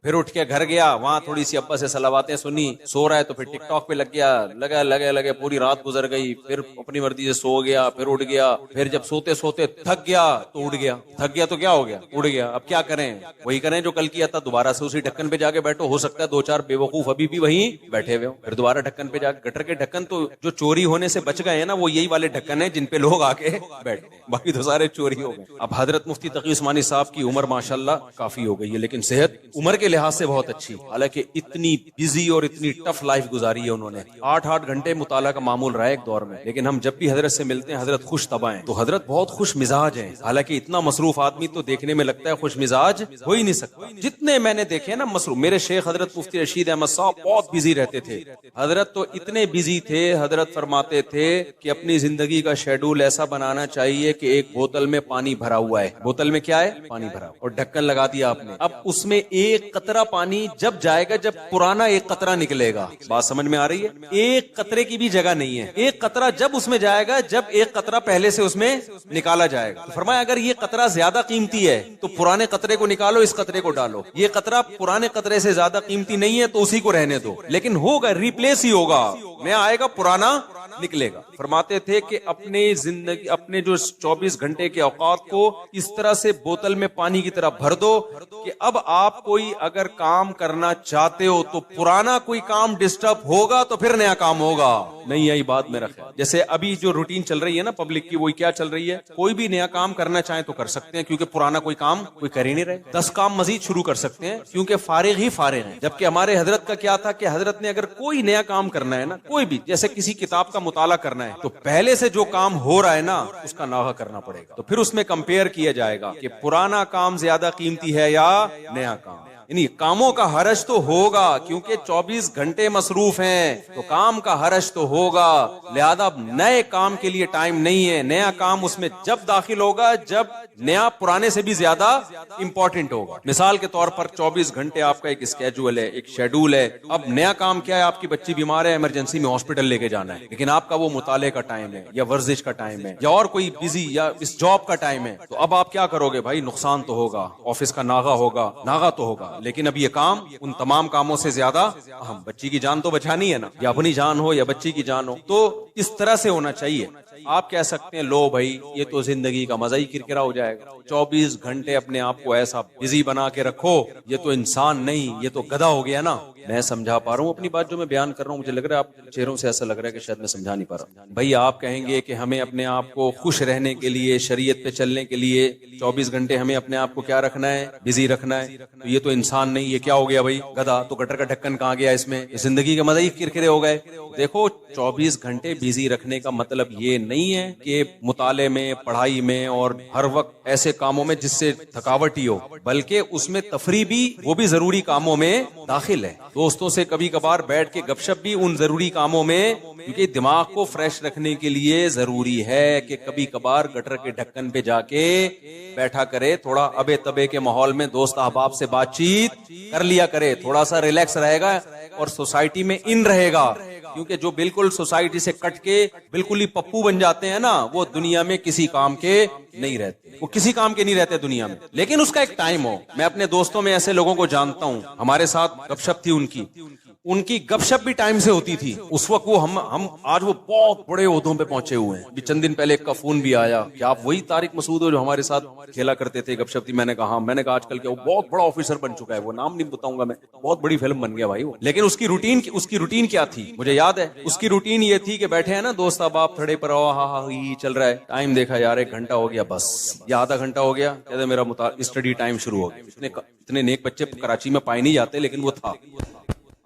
پھر اٹھ کے گھر گیا، وہاں تھوڑی سی ابا سے صلواتیں سنی، سو رہا ہے تو پھر ٹک ٹاک پہ لگ گیا، لگے پوری رات گزر گئی، پھر اپنی مرضی سے سو گیا، پھر اٹھ گیا، پھر جب سوتے سوتے تھک گیا تو اٹھ گیا، تھک گیا تو کیا ہو گیا، اٹھ گیا۔ اب کیا کریں، وہی کریں جو کل کیا تھا، دوبارہ سے اسی ڈھکن پہ جا کے بیٹھو، ہو سکتا ہے 2-4 بے وقوف ابھی بھی وہیں بیٹھے ہوئے ہو، پھر دوبارہ ڈھکن پہ جا کے، گٹر کے ڈھکن تو جو چوری ہونے سے بچ گئے ہیں نا وہ یہی والے ڈھکن ہیں جن پہ لوگ آ کے بیٹھتے ہیں، باقی تو سارے چوری ہو گئے۔ اب حضرت مفتی تقی عثمانی صاحب کی عمر ماشاءاللہ کافی ہو گئی ہے، لیکن صحت عمر کے لحاظ سے بہت اچھی، حالانکہ اتنی بزی اور اتنی ٹف لائف گزاری ہے انہوں نے، 8 گھنٹے مطالعہ کا معمول رہا ہے ایک دور میں، لیکن ہم جب بھی حضرت سے ملتے ہیں حضرت خوش طبع ہیں، تو حضرت بہت خوش مزاج ہیں، حالانکہ اتنا مصروف آدمی تو دیکھنے میں لگتا ہے خوش مزاج ہو ہی نہیں سکتا۔ جتنے میں نے دیکھے نا مصروف، میرے شیخ حضرت مفتی رشید احمد صاحب بہت بزی رہتے تھے، حضرت تو اتنے بزی تھے، حضرت فرماتے تھے کہ اپنی زندگی کا شیڈول ایسا بنانا چاہیے کہ ایک بوتل میں پانی بھرا ہوا ہے، بوتل میں کیا ہے، پانی بھرا، اور ڈھکن لگا دیا آپ نے، اب اس میں ایک قطرہ پانی جب جائے گا جب پرانا ایک قطرہ نکلے گا، بات سمجھ میں آ رہی ہے، ایک قطرے کی بھی جگہ نہیں ہے، ایک قطرہ جب اس میں جائے گا جب ایک قطرہ پہلے سے اس میں نکالا جائے گا۔ تو فرمایا اگر یہ قطرہ زیادہ قیمتی ہے تو پرانے قطرے کو نکالو، اس قطرے کو ڈالو، یہ قطرہ پرانے قطرے سے زیادہ قیمتی نہیں ہے تو اسی کو رہنے دو، لیکن ہوگا ریپلیس ہی ہوگا، نیا آئے گا پرانا نکلے گا۔ فرماتے تھے کہ اپنے زندگی اپنے جو 24 گھنٹے کے اوقات کو اس طرح سے بوتل میں پانی کی طرح بھر دو کہ اب آپ کوئی اگر کام کرنا چاہتے ہو تو پرانا کوئی کام ڈسٹرب ہوگا تو پھر نیا کام ہوگا. نہیں آئی بات میرا خیال. جیسے ابھی جو روٹین چل رہی ہے نا پبلک کی, وہی کیا چل رہی ہے, کوئی بھی نیا کام کرنا چاہیں تو کر سکتے ہیں کیونکہ پرانا کوئی کام کوئی کر ہی نہیں رہے. 10 کام مزید شروع کر سکتے ہیں کیونکہ فارغ ہی فارغ ہیں. جبکہ ہمارے حضرت کا کیا تھا کہ حضرت نے اگر کوئی نیا کام کرنا ہے نا, کوئی بھی, جیسے کسی کتاب کا مطالعہ کرنا ہے, تو پہلے سے جو کام ہو رہا ہے نا اس کا ناغہ کرنا پڑے گا. تو پھر اس میں کمپیئر کیا جائے گا کہ پرانا کام زیادہ قیمتی ہے یا نیا کام. یعنی کاموں کا حرج تو ہوگا کیونکہ 24 گھنٹے مصروف ہیں تو کام کا حرج تو ہوگا, لہذا اب نئے کام کے لیے ٹائم نہیں ہے. نیا کام اس میں جب داخل ہوگا جب نیا پرانے سے بھی زیادہ امپورٹنٹ ہوگا. مثال کے طور پر 24 گھنٹے آپ کا ایک اسکیجول ہے, ایک شیڈول ہے. اب نیا کام کیا ہے, آپ کی بچی بیمار ہے, ایمرجنسی میں ہاسپٹل لے کے جانا ہے, لیکن آپ کا وہ مطالعے کا ٹائم ہے یا ورزش کا ٹائم ہے یا اور کوئی بزی یا اس جاب کا ٹائم ہے. تو اب آپ کیا کرو گے بھائی, نقصان تو ہوگا, آفس کا ناغہ ہوگا, ناغہ تو ہوگا, لیکن اب یہ کام ان تمام کاموں سے زیادہ اہم. بچی کی جان تو بچانی ہے نا, یا اپنی جان ہو یا بچی کی جان ہو. تو اس طرح سے ہونا چاہیے. آپ کہہ سکتے ہیں لو بھائی یہ تو زندگی کا مزہ ہی کرکرا ہو جائے گا, 24 گھنٹے اپنے آپ کو ایسا بزی بنا کے رکھو, یہ تو انسان نہیں, یہ تو گدھا ہو گیا نا. میں سمجھا پا رہا ہوں اپنی بات جو میں بیان کر رہا ہوں, مجھے لگ رہا ہے آپ چہروں سے ایسا لگ رہا ہے کہ شاید میں سمجھا نہیں پا رہا. بھائی آپ کہیں گے کہ ہمیں اپنے آپ کو خوش رہنے کے لیے, شریعت پہ چلنے کے لیے 24 گھنٹے ہمیں اپنے آپ کو کیا رکھنا ہے, بزی رکھنا ہے. تو یہ تو انسان نہیں, یہ کیا ہو گیا بھائی, گدھا. تو گٹر کا ڈھکن کہاں گیا اس میں, زندگی کے مزہ ہی کرکرے ہو گئے. دیکھو 24 گھنٹے بزی رکھنے کا مطلب یہ نہیں ہے کہ مطالعے میں, پڑھائی میں اور ہر وقت ایسے کاموں میں جس سے تھکاوٹ ہی ہو, بلکہ اس میں تفریح بھی, وہ بھی ضروری کاموں میں داخل ہے. دوستوں سے کبھی کبھار بیٹھ کے گپ شپ بھی ان ضروری کاموں میں, کیونکہ دماغ کو فریش رکھنے کے لیے ضروری ہے کہ کبھی کبھار گٹر کے ڈھکن پہ جا کے بیٹھا کرے, تھوڑا ابے تبے کے ماحول میں دوست احباب سے بات چیت کر لیا کرے, تھوڑا سا ریلیکس رہے گا اور سوسائٹی میں ان رہے گا. کیونکہ جو بالکل سوسائٹی سے کٹ کے بالکل ہی پپو بن جاتے ہیں نا, وہ دنیا میں کسی کام کے نہیں رہتے, وہ کسی کام کے نہیں رہتے دنیا میں. لیکن اس کا ایک ٹائم ہو. میں اپنے دوستوں میں ایسے لوگوں کو جانتا ہوں, ہمارے ساتھ گپ شپ تھی ان کی گپ شپ بھی ٹائم سے ہوتی تھی. اس وقت وہ ہم آج وہ بہت بڑے عہدوں پہ پہنچے ہوئے ہیں. چند دن پہلے ایک کا فون بھی آیا کہ آپ وہی طارق مسعود ہو جو ہمارے ساتھ کھیلا کرتے تھے, گپ شپ تھی. میں نے کہا آج کل کیا وہ بہت بڑا آفیسر بن چکا ہے, وہ نام نہیں بتاؤں گا میں, بہت بڑی فلم بن گیا بھائی وہ. لیکن اس کی روٹین کیا تھی مجھے یاد ہے. اس کی روٹین یہ تھی کہ بیٹھے ہیں نا دوست احباب تھڑے پر, چل رہا ہے, ٹائم دیکھا یار 1 گھنٹہ ہو گیا بس, یا آدھا گھنٹہ ہو گیا, کہتے میرا اسٹڈی ٹائم شروع ہو گیا. اتنے نیک بچے کراچی میں پائے نہیں جاتے, لیکن وہ تھا.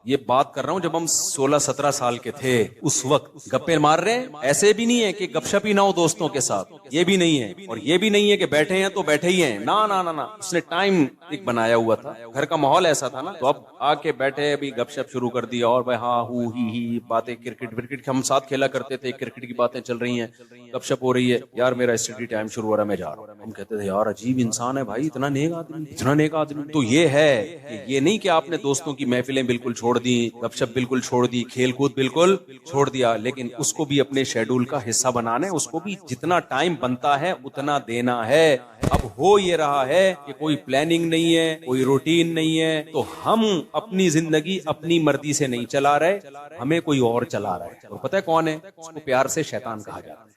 یہ بات کر رہا ہوں جب ہم 16-17 سال کے تھے, اس وقت گپے مار رہے ہیں. ایسے بھی نہیں ہے کہ گپ شپ ہی نہ ہو دوستوں کے ساتھ, یہ بھی نہیں ہے. اور یہ بھی نہیں ہے کہ بیٹھے ہیں تو بیٹھے ہی ہیں, نا. اس نے ٹائم ایک بنایا ہوا تھا, گھر کا ماحول ایسا تھا نا, تو اب آ کے بیٹھے ابھی گپ شپ شروع کر دیا. اور بھائی ہاں ہی باتیں, کرکٹ ہم ساتھ کھیلا کرتے تھے, کرکٹ کی باتیں چل رہی ہیں, گپ شپ ہو رہی ہے. یار میرا اسٹڈی ٹائم شروع ہو رہا ہے, میں جا رہا ہوں. ہم کہتے تھے یار عجیب انسان ہے بھائی, اتنا نیک آدمی. تو یہ ہے کہ یہ نہیں کہ آپ نے دوستوں کی محفلیں بالکل چھوڑ دی, گپ شپ بالکل چھوڑ دی, کھیل کود بالکل چھوڑ دیا, لیکن اس کو بھی اپنے شیڈول کا حصہ بنانا ہے. اس کو بھی جتنا ٹائم بنتا ہے اتنا دینا ہے. اب ہو یہ رہا ہے کہ کوئی پلاننگ نہیں ہے, کوئی روٹین نہیں ہے, تو ہم اپنی زندگی اپنی مرضی سے نہیں چلا رہے, ہمیں کوئی اور چلا رہا ہے. اور پتہ ہے کون ہے, اس کو پیار سے شیطان کہا جاتا ہے.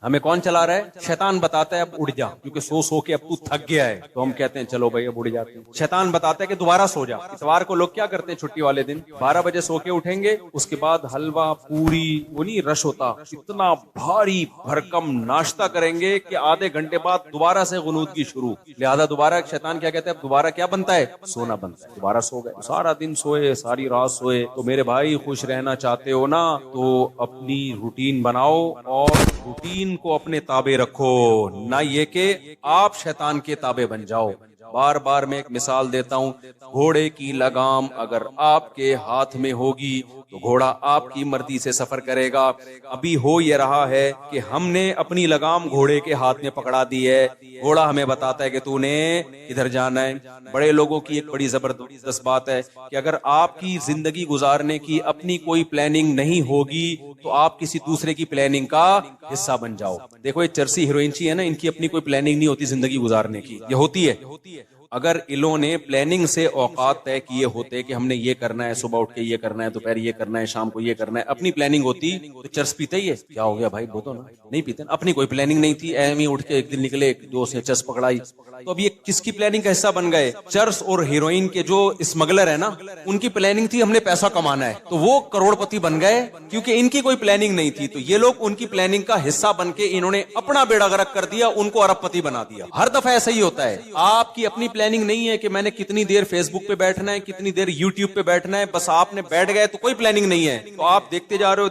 ہمیں کون چلا رہا ہے, شیطان بتاتا ہے اب اڑ جا, کیونکہ سو کے اب تو تھک گیا ہے, تو ہم کہتے ہیں چلو بھائی اب اڑ جاتے ہیں. شیطان بتاتا ہے کہ دوبارہ سو جا. اتوار کو لوگ کیا کرتے ہیں چھٹی والے دن, 12 بجے سو کے اٹھیں گے, اس کے بعد حلوہ پوری, وہ نہیں رش ہوتا, اتنا بھاری بھرکم ناشتہ کریں گے کہ آدھے گھنٹے بعد دوبارہ سے غنودگی شروع. لہذا دوبارہ شیطان کیا کہتا ہے, اب دوبارہ کیا بنتا ہے, سونا بنتا ہے. دوبارہ سو گئے, سارا دن سوئے, ساری رات سوئے. تو میرے بھائی خوش رہنا چاہتے ہو نا, تو اپنی روٹین بناؤ اور روٹین کو اپنے تابع رکھو, نہ یہ کہ آپ شیطان کے تابع بن جاؤ. بار بار میں ایک مثال دیتا ہوں, گھوڑے کی لگام اگر آپ کے ہاتھ میں ہوگی تو گھوڑا آپ کی مرضی سے سفر کرے گا. ابھی ہو یہ رہا ہے کہ ہم نے اپنی لگام گھوڑے کے ہاتھ میں پکڑا دی ہے, گھوڑا ہمیں بتاتا ہے کہ تو نے ادھر جانا ہے. بڑے لوگوں کی ایک بڑی زبردست بات ہے کہ اگر آپ کی زندگی گزارنے کی اپنی کوئی پلاننگ نہیں ہوگی تو آپ کسی دوسرے کی پلاننگ کا حصہ بن جاؤ. دیکھو یہ چرسی ہیروئنچی ہے نا, ان کی اپنی کوئی پلاننگ نہیں ہوتی زندگی گزارنے کی, یہ ہوتی ہے اگر انہوں نے پلاننگ سے اوقات طے کیے ہوتے کہ ہم نے یہ کرنا ہے، صبح اٹھ کے یہ کرنا ہے، دوپہر یہ کرنا ہے، شام کو یہ کرنا ہے، اپنی پلاننگ ہوتی تو چرس پیتے ہی ہے؟ کیا ہو گیا بھائی، وہ تو نہیں پیتے، اپنی کوئی پلاننگ نہیں تھی، ایم ہی اٹھ کے ایک دن نکلے، ایک دوست نے چرس پکڑائی، تو اب یہ کس کی پلاننگ کا حصہ بن گئے؟ چرس اور ہیروئن کے جو اسمگلر ہے نا، ان کی پلاننگ تھی ہم نے پیسہ کمانا ہے، تو وہ کروڑ پتی بن گئے، کیونکہ ان کی کوئی پلاننگ نہیں تھی، تو یہ لوگ ان کی پلاننگ کا حصہ بن کے انہوں نے اپنا بیڑا غرق کر دیا، ان کو ارب پتی بنا دیا۔ ہر دفعہ ایسا ہی ہوتا ہے، آپ کی اپنی پلاننگ نہیں ہے کہ میں نے کتنی دیر فیس بک پہ بیٹھنا ہے، کتنی دیر یوٹیوب پہ بیٹھنا ہے، بس آپ نے بیٹھ گئے تو کوئی پلاننگ نہیں ہے، تو آپ دیکھتے جا رہے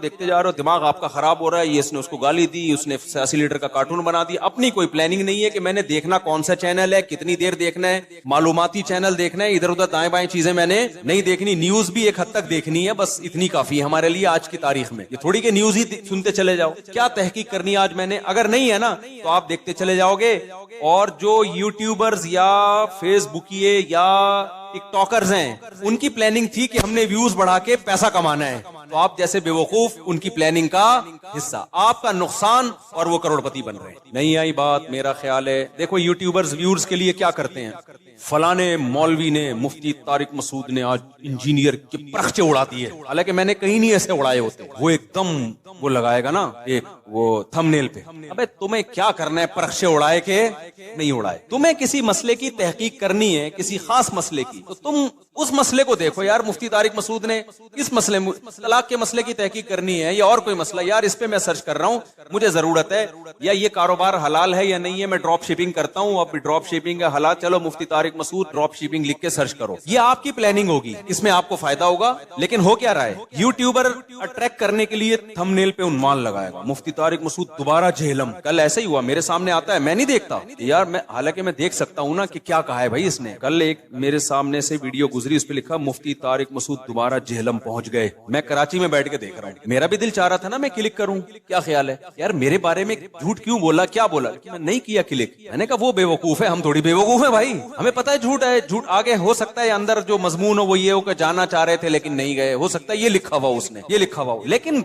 ہو، دماغ آپ کا خراب ہو رہا ہے، یہ اس نے اس کو گالی دی، اس نے 80 لیٹر کا کارٹون بنا دیا، اپنی کوئی پلاننگ نہیں ہے کہ میں نے دیکھنا کون سا چینل ہے، کتنی دیر دیکھنا ہے، معلوماتی چینل دیکھنا ہے، ادھر ادھر دائیں بائیں چیزیں میں نے نہیں دیکھنی، نیوز بھی ایک حد تک دیکھنی ہے، بس اتنی کافی ہے ہمارے لیے آج کی تاریخ میں، یہ تھوڑی کہ نیوز ہی سنتے چلے جاؤ، کیا تحقیق کرنی ہے آج میں نے، اگر نہیں ہے نا تو آپ دیکھتے چلے جاؤ گے، اور جو یوٹیوبرز یا فیس بکیے یا ٹک ٹاکرز ہیں، ان کی پلاننگ تھی کہ ہم نے ویوز بڑھا کے پیسہ کمانا ہے، تو آپ جیسے بے وقوف ان کی پلاننگ کا حصہ، آپ کا نقصان، اور وہ کروڑ پتی بن رہے ہیں۔ نہیں آئی بات، میرا خیال ہے دیکھو یوٹیوبرز ویورز کے لیے کیا کرتے ہیں، فلانے مولوی نے، مفتی طارق مسعود نے آج انجینئر کے پرخچے اڑا دیے، حالانکہ میں نے کہیں نہیں ایسے اڑائے ہوتے، وہ ایک دم وہ لگائے گا نا ایک وہ تھم نیل پہ، ابے تمہیں کیا کرنا ہے پرخچے اڑائے کے نہیں اڑائے، تمہیں کسی مسئلے کی تحقیق کرنی ہے، کسی خاص مسئلے کی، تو تم اس مسئلے کو دیکھو، یار مفتی طارق مسعود نے اس مسئلے طلاق کے مسئلے کی تحقیق کرنی ہے یا اور کوئی مسئلہ، یار اس پہ میں سرچ کر رہا ہوں، مجھے ضرورت ہے، یا یہ کاروبار حلال ہے یا نہیں ہے، میں ڈراپ شپنگ کرتا ہوں، اب ڈراپ شپنگ ہے حلال، چلو مفتی طارق مسعود ڈراپ شپنگ لکھ کے سرچ کرو، یہ آپ کی پلاننگ ہوگی، اس میں آپ کو فائدہ ہوگا، لیکن ہو کیا رہا ہے، یوٹیوبر اٹریکٹ کرنے کے لیے تھم نیل پہ عنوان لگائے گا، مفتی طارق مسعود دوبارہ جہلم، کل ایسا ہی ہوا میرے سامنے آتا ہے، میں نہیں دیکھتا یار، میں حالانکہ میں دیکھ سکتا ہوں نا کہ کیا کہا ہے بھائی اس نے، کل ایک میرے سامنے سے ویڈیو گزری، اس پہ لکھا مفتی طارق مسعود دوبارہ جہلم پہنچ گئے، میں کراچی میں بیٹھ کے دیکھ رہا ہوں، میرا بھی دل چاہ رہا تھا نا میں کلک کروں، کیا خیال ہے یار میرے بارے میں جھوٹ کیوں بولا، کیا بولا، میں نہیں کیا کلک، میں نے کہا وہ بے وقوف ہے، ہم تھوڑی بے وقوف ہے بھائی، ہمیں پتہ ہے جھوٹ ہے، جھوٹ آگے ہو سکتا ہے اندر جو مضمون ہو وہ یہ ہو کہ جانا چاہ رہے تھے لیکن نہیں گئے، ہو سکتا ہے یہ لکھا ہوا اس نے، یہ لکھا ہوا، لیکن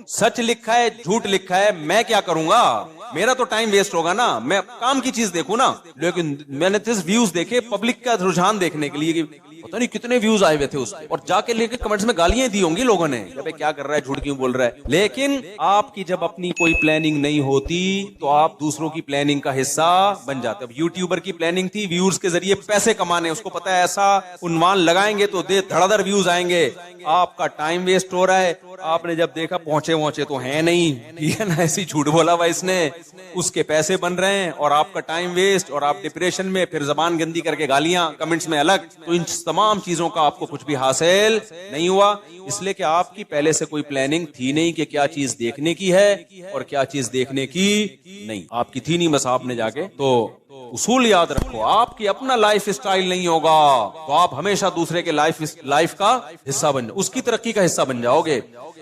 سچ لکھا ہے جھوٹ لکھا ہے، میں کیا کروں گا، میرا تو ٹائم ویسٹ ہوگا نا، میں کام کی چیز دیکھوں نا، لیکن میں نے ویوز دیکھے، پبلک کا رجحان دیکھنے کے لیے کہ پتہ نہیں کتنے ویوز آئے ہوئے تھے اس پہ، اور جا کے لے کے کمنٹس میں گالیاں دی ہوں گی لوگوں نے، کیا کر رہا ہے، جھوٹ کیوں بول رہا ہے، لیکن آپ کی جب اپنی کوئی پلاننگ نہیں ہوتی تو آپ دوسروں کی پلاننگ کا حصہ بن جاتے۔ اب یوٹیوبر کی پلاننگ تھی ویورز کے ذریعے پیسے کمانے، اس کو پتا ہے ایسا عنوان لگائیں گے تو دھڑا دھڑ ویوز آئیں گے، آپ کا ٹائم ویسٹ ہو رہا ہے، آپ نے جب دیکھا پہنچے تو ہیں نہیں، ٹھیک ہے نا، ایسی جھوٹ بولا ہوا اس نے، اس کے پیسے بن رہے ہیں اور آپ کا ٹائم ویسٹ، اور آپ ڈپریشن میں، پھر زبان گندی کر کے گالیاں کمنٹس میں الگ، تو ان تمام چیزوں کا آپ کو کچھ بھی حاصل نہیں ہوا، اس لیے کہ آپ کی پہلے سے کوئی پلاننگ تھی نہیں کہ کیا چیز دیکھنے کی ہے اور کیا چیز دیکھنے کی نہیں، آپ کی تھی نہیں، بس آپ نے جا کے تو اصول یاد رکھو، آپ کی اپنا لائف اسٹائل نہیں ہوگا تو آپ ہمیشہ دوسرے کے لائف کا حصہ بن جاؤ، اس کی ترقی کا حصہ بن جاؤ گے،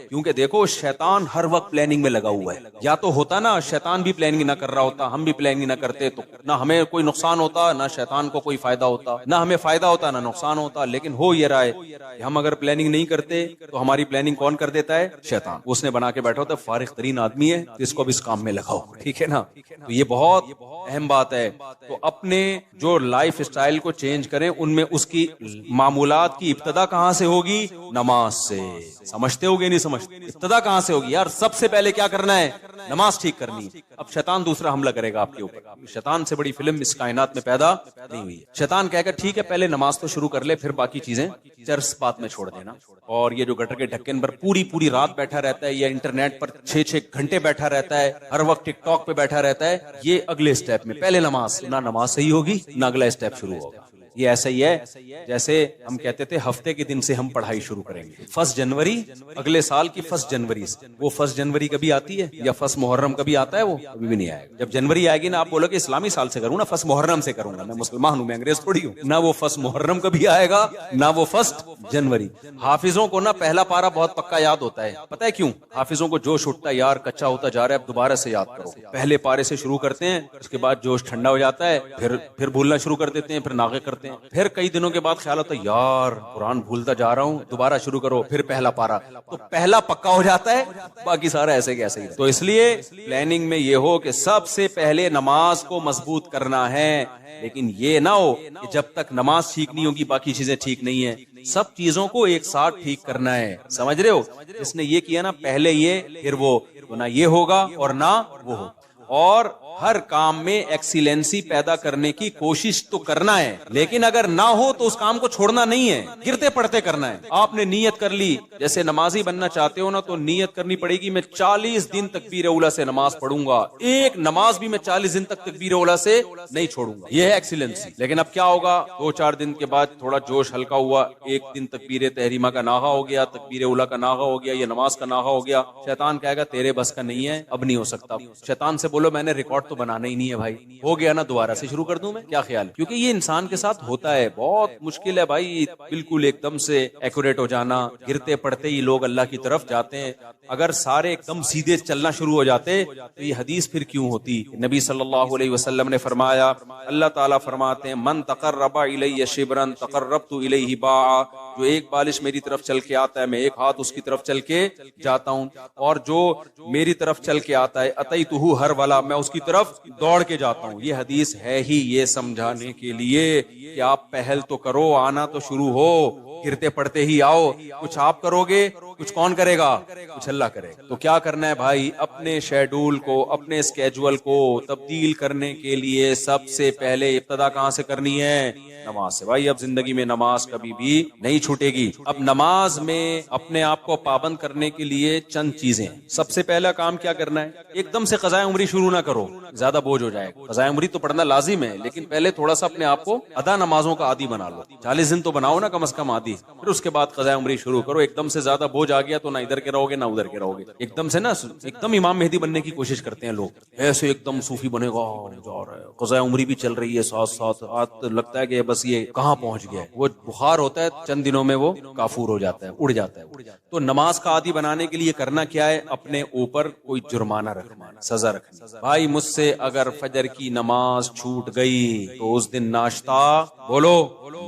کیونکہ دیکھو شیطان ہر وقت پلاننگ میں لگا ہوا ہے، یا تو ہوتا نا شیطان بھی پلاننگ نہ کر رہا ہوتا، ہم بھی پلاننگ نہ کرتے تو نہ ہمیں کوئی نقصان ہوتا، نہ شیطان کو کوئی فائدہ ہوتا، نہ ہمیں فائدہ ہوتا نہ نقصان ہوتا، لیکن ہو یہ رہا ہے کہ ہم اگر پلاننگ نہیں کرتے تو ہماری پلاننگ کون کر دیتا ہے؟ شیطان، اس نے بنا کے بیٹھا ہوتا ہے، فارغ ترین آدمی ہے تو اس کو بھی اس کام میں لگاؤ، ٹھیک ہے نا، تو یہ بہت اہم بات ہے، تو اپنے جو لائف اسٹائل کو چینج کریں، ان میں اس کی معمولات کی ابتدا کہاں سے ہوگی؟ نماز سے، سمجھتے ہوگے نہیں سمجھتے، ابتدا کہاں سے ہوگی یار، سب سے پہلے کیا کرنا ہے؟ نماز ٹھیک کرنی، اب شیطان دوسرا حملہ کرے گا آپ کے اوپر، شیطان سے بڑی فلم اس کائنات میں پیدا نہیں ہوئی ہے، شیطان کہے گا ٹھیک ہے پہلے نماز تو شروع کر لے، پھر باقی چیزیں چرس بات میں چھوڑ دینا، اور یہ جو گٹر کے ڈھکن پر پوری رات بیٹھا رہتا ہے یا انٹرنیٹ پر 6 گھنٹے بیٹھا رہتا ہے، ہر وقت ٹک ٹاک پہ بیٹھا رہتا ہے، یہ اگلے اسٹیپ میں، پہلے نماز، نہ نماز صحیح ہوگی نہ اگلا اسٹیپ شروع ہوگا، یہ ایسا ہی ہے جیسے ہم کہتے تھے ہفتے کے دن سے ہم پڑھائی شروع کریں گے، 1 جنوری اگلے سال کی 1 جنوری سے، وہ 1 جنوری کبھی آتی ہے یا 1 محرم کبھی آتا ہے؟ وہ کبھی بھی نہیں آئے گا، جب جنوری آئے گی نا آپ بولو کہ اسلامی سال سے کروں نا، 1 محرم سے کروں گا، میں مسلمان ہوں، میں انگریز تھوڑی ہوں، نہ وہ 1 محرم کبھی آئے گا نہ وہ 1 جنوری۔ حافظوں کو نا پہلا پارا بہت پکا یاد ہوتا ہے، پتہ ہے کیوں؟ حافظوں کو جوش اٹھتا ہے، یار کچا ہوتا جا رہا ہے، اب دوبارہ سے یاد کرو، پہلے پارے سے شروع کرتے ہیں، اس کے بعد جوش ٹھنڈا ہو جاتا ہے، پھر بھولنا شروع کر دیتے ہیں، پھر ناغے کرتے ہیں، کرتے ہیں. پھر کئی دنوں کے بعد خیال ہوتا ہے یار قرآن بھولتا جا رہا ہوں, دوبارہ شروع کرو, پھر پہلا پارا, تو پہلا پکا ہو جاتا ہے, باقی سارا ایسے کے ایسے ہی. تو اس لیے پلاننگ میں یہ ہو کہ سب سے پہلے نماز کو مضبوط کرنا ہے, لیکن یہ نہ ہو کہ جب تک نماز ٹھیک نہیں ہوگی باقی چیزیں ٹھیک نہیں ہیں. سب چیزوں کو ایک ساتھ ٹھیک کرنا ہے, سمجھ رہے ہو. جس نے یہ کیا نا پہلے یہ پھر وہ, تو نہ یہ ہوگا اور نہ وہ ہو. اور ہر کام میں ایکسیلنسی پیدا کرنے کی کوشش تو کرنا ہے, لیکن اگر نہ ہو تو اس کام کو چھوڑنا نہیں ہے, گرتے پڑتے کرنا ہے. آپ نے نیت کر لی, جیسے نمازی بننا چاہتے ہو نا تو نیت کرنی پڑے گی میں 40 دن تکبیر اولیٰ سے نماز پڑھوں گا, ایک نماز بھی میں 40 دن تک تکبیر اولیٰ سے نہیں چھوڑوں گا. یہ ہے ایکسیلنسی. لیکن اب کیا ہوگا, 2-4 دن کے بعد تھوڑا جوش ہلکا ہوا, ایک دن تکبیر تحریمہ کا ناغہ ہو گیا, تکبیر اولیٰ کا ناغہ ہو گیا, یہ نماز کا ناغہ ہو گیا. شیطان کہے گا تیرے بس کا نہیں ہے, اب نہیں ہو سکتا. شیطان سے بولو میں نے ریکارڈ تو بنانا ہی نہیں ہے بھائی, ہو گیا نا دوبارہ سے شروع کر دوں میں, کیا خیال. کیونکہ یہ انسان کے ساتھ ہوتا ہے, بہت مشکل ہے بھائی بالکل ایک دم سے ایکوریٹ ہو جانا. گرتے پڑتے ہی لوگ اللہ کی طرف جاتے ہیں. اگر سارے ایک دم سیدھے چلنا شروع ہو جاتے تو یہ حدیث پھر کیوں ہوتی. نبی صلی اللہ علیہ وسلم نے فرمایا, اللہ تعالیٰ فرماتے ہیں من تقرب الی شبرا تقربت الیہ باعا, جو ایک بالش میری طرف چل کے آتا ہے میں ایک ہاتھ اس کی طرف چل کے جاتا ہوں, اور جو میری طرف چل کے آتا ہے اتیتہ ہرولا, میں اس کی طرف دوڑ کے جاتا ہوں. یہ حدیث ہے ہی یہ سمجھانے کے لیے کہ آپ پہل تو کرو, آنا تو شروع ہو, گرتے پڑتے ہی آؤ. کچھ آپ کرو گے, کچھ کون کرے گا, کچھ اللہ کرے گا. تو کیا کرنا ہے بھائی, اپنے شیڈول کو, اپنے اسکیجول کو تبدیل کرنے کے لیے سب سے پہلے ابتدا کہاں سے کرنی ہے, نماز سے. بھائی اب زندگی میں نماز کبھی بھی نہیں چھوٹے گی. اب نماز میں اپنے آپ کو پابند کرنے کے لیے چند چیزیں. سب سے پہلا کام کیا کرنا ہے, ایک دم سے قضاء عمری شروع نہ کرو, زیادہ بوجھ ہو جائے. قضاء عمری تو پڑھنا لازم ہے, لیکن پہلے تھوڑا سا اپنے آپ کو ادا نمازوں کا عادی بنا لو. 40 دن تو بناؤ نا کم از کم عادی, پھر اس کے بعد قضاء عمری شروع کرو. ایک دم سے زیادہ بوجھ آ گیا تو نہ ادھر کے رہو گے نہ ادھر کے رہو گے. ایک دم سے نا ایک دم امام مہدی بننے کی کوشش کرتے ہیں لوگ, ایسے ایک دم صوفی بنے گا, جا رہا ہے قضاء عمری بھی چل رہی ہے ساتھ ساتھ, لگتا ہے کہ بس یہ کہاں پہنچ گیا ہے. وہ بخار ہوتا ہے چند دنوں میں وہ کافور ہو جاتا ہے, اڑ جاتا ہے. تو نماز کا عادی بنانے کے لیے کرنا کیا ہے, اپنے اوپر کوئی جرمانہ رکھنا, سزا رکھنا. بھائی مجھ سے اگر فجر کی نماز چھوٹ گئی تو اس دن ناشتہ بولو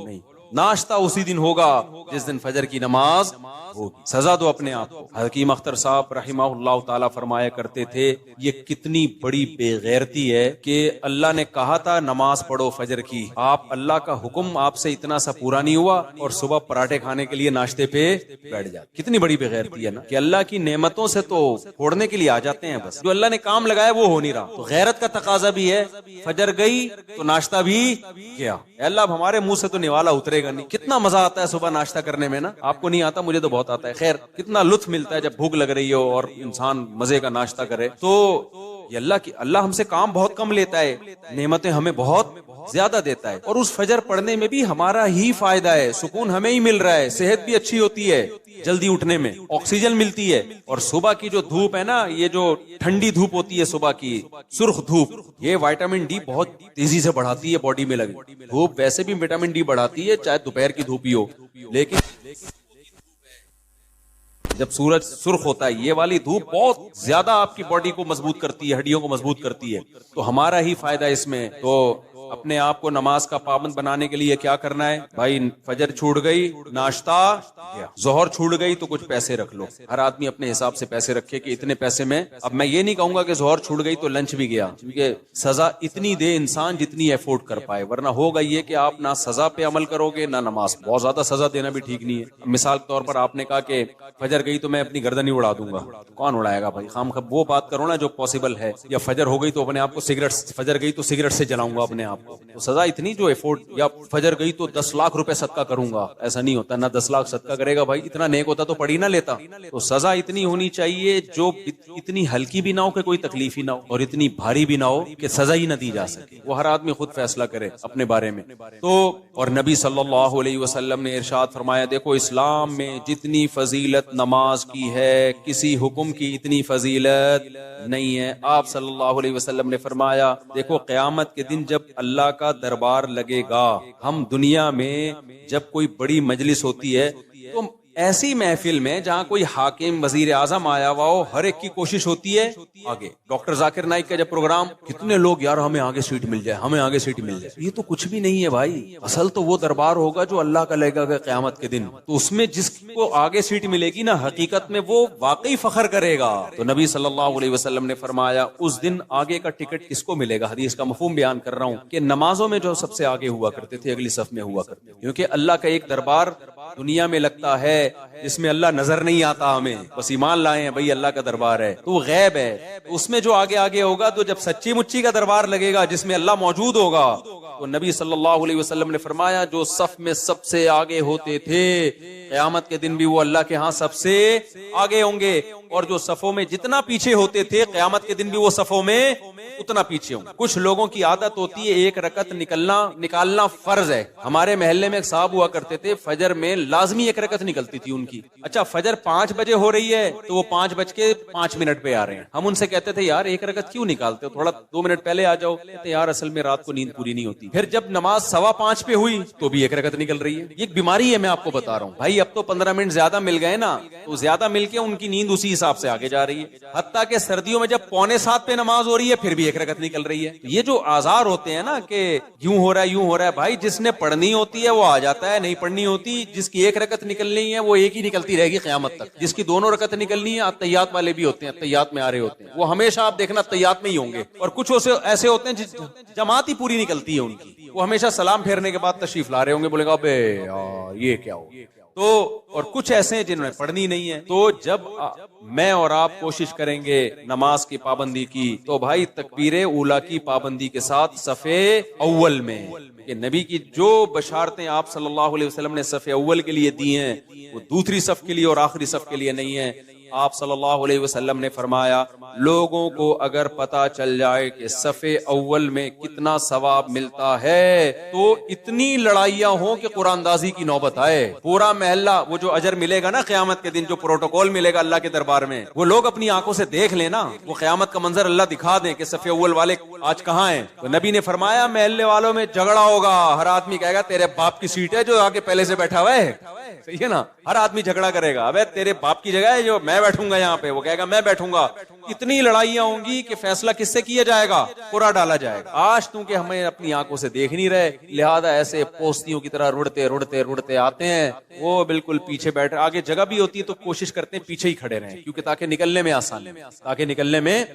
نہیں, ناشتہ اسی دن ہوگا جس دن فجر کی نماز ہوگی. سزا دو اپنے آپ کو. حکیم اختر صاحب رحمہ اللہ تعالیٰ فرمایا کرتے تھے, یہ کتنی بڑی بے غیرتی ہے کہ اللہ نے کہا تھا نماز پڑھو فجر کی, آپ اللہ کا حکم آپ سے اتنا سا پورا نہیں ہوا اور صبح پراٹھے کھانے کے لیے ناشتے پہ بیٹھ جاتے. کتنی بڑی بے غیرتی ہے نا, کہ اللہ کی نعمتوں سے تو پھوڑنے کے لیے آ جاتے ہیں, بس جو اللہ نے کام لگایا وہ ہو نہیں رہا. تو غیرت کا تقاضا بھی ہے, فجر گئی تو ناشتہ بھی کیا. اللہ اب ہمارے منہ سے تو نوالا اترے گا نہیں. کتنا مزہ آتا ہے صبح ناشتہ کرنے میں نا, آپ کو نہیں آتا, مجھے تو بہت آتا ہے. خیر کتنا لطف ملتا ہے جب بھوک لگ رہی ہو اور انسان مزے کا ناشتہ کرے. تو یہ اللہ ہم سے کام بہت کم لیتا ہے, نعمتیں ہمیں بہت زیادہ دیتا ہے. اور اس فجر پڑھنے میں بھی ہمارا ہی فائدہ ہے, سکون ہمیں ہی مل رہا ہے, صحت بھی اچھی ہوتی ہے, جلدی اٹھنے میں آکسیجن ملتی ہے. اور صبح کی جو دھوپ ہے نا, یہ جو ٹھنڈی دھوپ ہوتی ہے صبح کی سرخ دھوپ, یہ وائٹامن ڈی بہت تیزی سے بڑھاتی ہے باڈی میں لگی. دھوپ ویسے بھی وٹامن ڈی بڑھاتی ہے چاہے دوپہر کی دھوپ ہی ہو, لیکن جب سورج سرخ ہوتا ہے یہ والی دھوپ بہت زیادہ آپ کی باڈی کو مضبوط کرتی ہے, ہڈیوں کو مضبوط کرتی ہے. تو ہمارا ہی فائدہ اس میں. تو اپنے آپ کو نماز کا پابند بنانے کے لیے کیا کرنا ہے بھائی, فجر چھوٹ گئی ناشتہ کیا, ظہر چھوٹ گئی تو کچھ پیسے رکھ لو. ہر آدمی اپنے حساب سے پیسے رکھے کہ اتنے پیسے میں. اب میں یہ نہیں کہوں گا کہ ظہر چھوٹ گئی تو لنچ بھی گیا, کیونکہ سزا اتنی دے انسان جتنی افورڈ کر پائے, ورنہ ہوگا یہ کہ آپ نہ سزا پہ عمل کرو گے نہ نماز. بہت زیادہ سزا دینا بھی ٹھیک نہیں ہے. مثال کے طور پر آپ نے کہا کہ فجر گئی تو میں اپنی گردن ہی اڑا دوں گا, کون اڑائے گا بھائی, خام خب وہ بات کرو نا جو پاسبل ہے. یا فجر ہو گئی تو اپنے آپ کو فجر گئی تو سگریٹ سے جلاؤں گا اپنے آپ کو, تو سزا اتنی جو افورڈ. یا فجر گئی تو 10 لاکھ روپے صدقہ کروں گا, ایسا نہیں ہوتا, نہ 10 لاکھ صدقہ کرے گا بھائی, اتنا نیک ہوتا تو پڑھی نہ لیتا. تو سزا اتنی ہونی چاہیے جو اتنی ہلکی بھی نہ ہو کہ کوئی تکلیف ہی نہ ہو, اور اتنی بھاری بھی نہ ہو کہ سزا ہی نہ دی جا سکے. وہ ہر آدمی خود فیصلہ کرے اپنے بارے میں. تو اور نبی صلی اللہ علیہ وسلم نے ارشاد فرمایا, دیکھو اسلام میں جتنی فضیلت نماز کی ہے کسی حکم کی اتنی فضیلت نہیں ہے. آپ صلی اللہ علیہ وسلم نے فرمایا, دیکھو قیامت کے دن جب اللہ کا دربار لگے گا, ہم دنیا میں جب کوئی بڑی مجلس ہوتی ہے تو ایسی محفل میں جہاں کوئی حاکم وزیر اعظم آیا ہوا ہو، ہر ایک کی کوشش ہوتی ہے آگے. ڈاکٹر ذاکر نائک کا جب پروگرام، کتنے لوگ یار ہمیں آگے سیٹ مل جائے، ہمیں آگے سیٹ مل جائے. یہ تو کچھ بھی نہیں ہے بھائی. اصل تو وہ دربار ہوگا جو اللہ کا لے گا قیامت کے دن. تو اس میں جس کو آگے سیٹ ملے گی نا، حقیقت میں وہ واقعی فخر کرے گا. تو نبی صلی اللہ علیہ وسلم نے فرمایا اس دن آگے کا ٹکٹ کس کو ملے گا. حدیث کا مفہوم بیان کر رہا ہوں کہ نمازوں میں جو سب سے آگے ہوا کرتے تھے، اگلی صف میں ہوا کرتے، کیونکہ اللہ کا ایک دربار دنیا میں لگتا ہے جس میں اللہ نظر نہیں آتا، ہمیں بس ایمان لائے ہیں بھائی اللہ کا دربار ہے، تو وہ غیب ہے. اس میں جو آگے آگے ہوگا، تو جب سچی مچی کا دربار لگے گا جس میں اللہ موجود ہوگا، تو نبی صلی اللہ علیہ وسلم نے فرمایا جو صف میں سب سے آگے ہوتے تھے قیامت کے دن بھی وہ اللہ کے ہاں سب سے آگے ہوں گے، اور جو صفوں میں جتنا پیچھے ہوتے تھے قیامت کے دن بھی وہ صفوں میں اتنا پیچھے ہوں. کچھ لوگوں کی عادت ہوتی ہے ایک رکعت نکالنا فرض ہے. ہمارے محلے میں ایک صاحب ہوا کرتے تھے، فجر میں لازمی ایک رکعت نکلتی تھی ان کی. اچھا فجر 5 بجے ہو رہی ہے تو وہ 5:05 پہ آ رہے ہیں. ہم ان سے کہتے تھے یار ایک رکعت کیوں نکالتے ہو، تھوڑا 2 منٹ پہلے آ جاؤ. کہتے یار اصل میں رات کو نیند پوری نہیں ہوتی. پھر جب نماز 5:15 پہ ہوئی تو بھی ایک رکعت نکل رہی ہے. یہ ایک بیماری ہے، میں آپ کو بتا رہا ہوں بھائی. اب تو 15 منٹ زیادہ مل گئے نا، تو زیادہ مل کے ان کی نیند اسی حساب سے آگے جا رہی ہے. حتیٰ کہ سردیوں میں جب 6:45 پہ نماز ہو رہی ہے پھر بھی ایک رکعت نکل رہی ہے. یہ جو آزار ہوتے ہیں نا کہ یوں ہو رہا ہے بھائی، جس نے پڑھنی ہوتی ہے وہ آ جاتا ہے، نہیں پڑھنی ہوتی، جس کی ایک رکعت نکلنی ہے وہ ایک ہی نکلتی رہے گی قیامت تک. جس کی 2 رکعت نکلنی ہے، اتحیات والے بھی ہوتے ہیں، اتحیات میں آ رہے ہوتے ہیں، وہ ہمیشہ آپ دیکھنا اتحیات میں ہی ہوں گے. اور کچھ ایسے ہوتے ہیں جماعت ہی پوری نکلتی ہے ان کی، وہ ہمیشہ سلام پھیرنے کے بعد تشریف لا رہے ہوں گے، بولے گا ابے یار یہ کیا ہو. تو اور کچھ ایسے ہیں جنہوں نے پڑھنی نہیں ہے. تو جب میں اور آپ کوشش کریں گے نماز کی پابندی کی، تو بھائی تکبیر اولا کی پابندی کے ساتھ صف اول میں. کہ نبی کی جو بشارتیں آپ صلی اللہ علیہ وسلم نے صف اول کے لیے دی ہیں وہ دوسری صف کے لیے اور آخری صف کے لیے نہیں ہے. آپ صلی اللہ علیہ وسلم نے فرمایا لوگوں کو اگر پتا چل جائے کہ صف اول میں کتنا ثواب ملتا ہے تو اتنی لڑائیاں ہوں کہ قرآن اندازی کی نوبت آئے. پورا محلہ وہ جو اجر ملے گا نا قیامت کے دن، جو پروٹوکول ملے گا اللہ کے دربار میں، وہ لوگ اپنی آنکھوں سے دیکھ لینا. وہ قیامت کا منظر اللہ دکھا دیں کہ صف اول والے آج کہاں ہیں. تو نبی نے فرمایا محلے والوں میں جھگڑا ہوگا، ہر آدمی کہے گا تیرے باپ کی سیٹ ہے جو آگے پہلے سے بیٹھا ہوا ہے. صحیح ہے نا، ہر آدمی جھگڑا کرے گا، ابے تیرے باپ کی جگہ ہے جو میں بیٹھوں گا یہاں پہ، وہ کہے گا میں بیٹھوں گا. اتنی لڑائیاں ہوں گی کہ فیصلہ کس سے کیا جائے گا، قرعہ ڈالا جائے گا. آج تو کہ ہمیں اپنی آنکھوں سے دیکھ نہیں رہے، لہذا ایسے پوستیوں کی طرح رڑتے آتے ہیں. وہ بالکل پیچھے بیٹھے، آگے جگہ بھی ہوتی ہے تو کوشش کرتے ہیں پیچھے ہی کھڑے رہیں، کیونکہ تاکہ نکلنے میں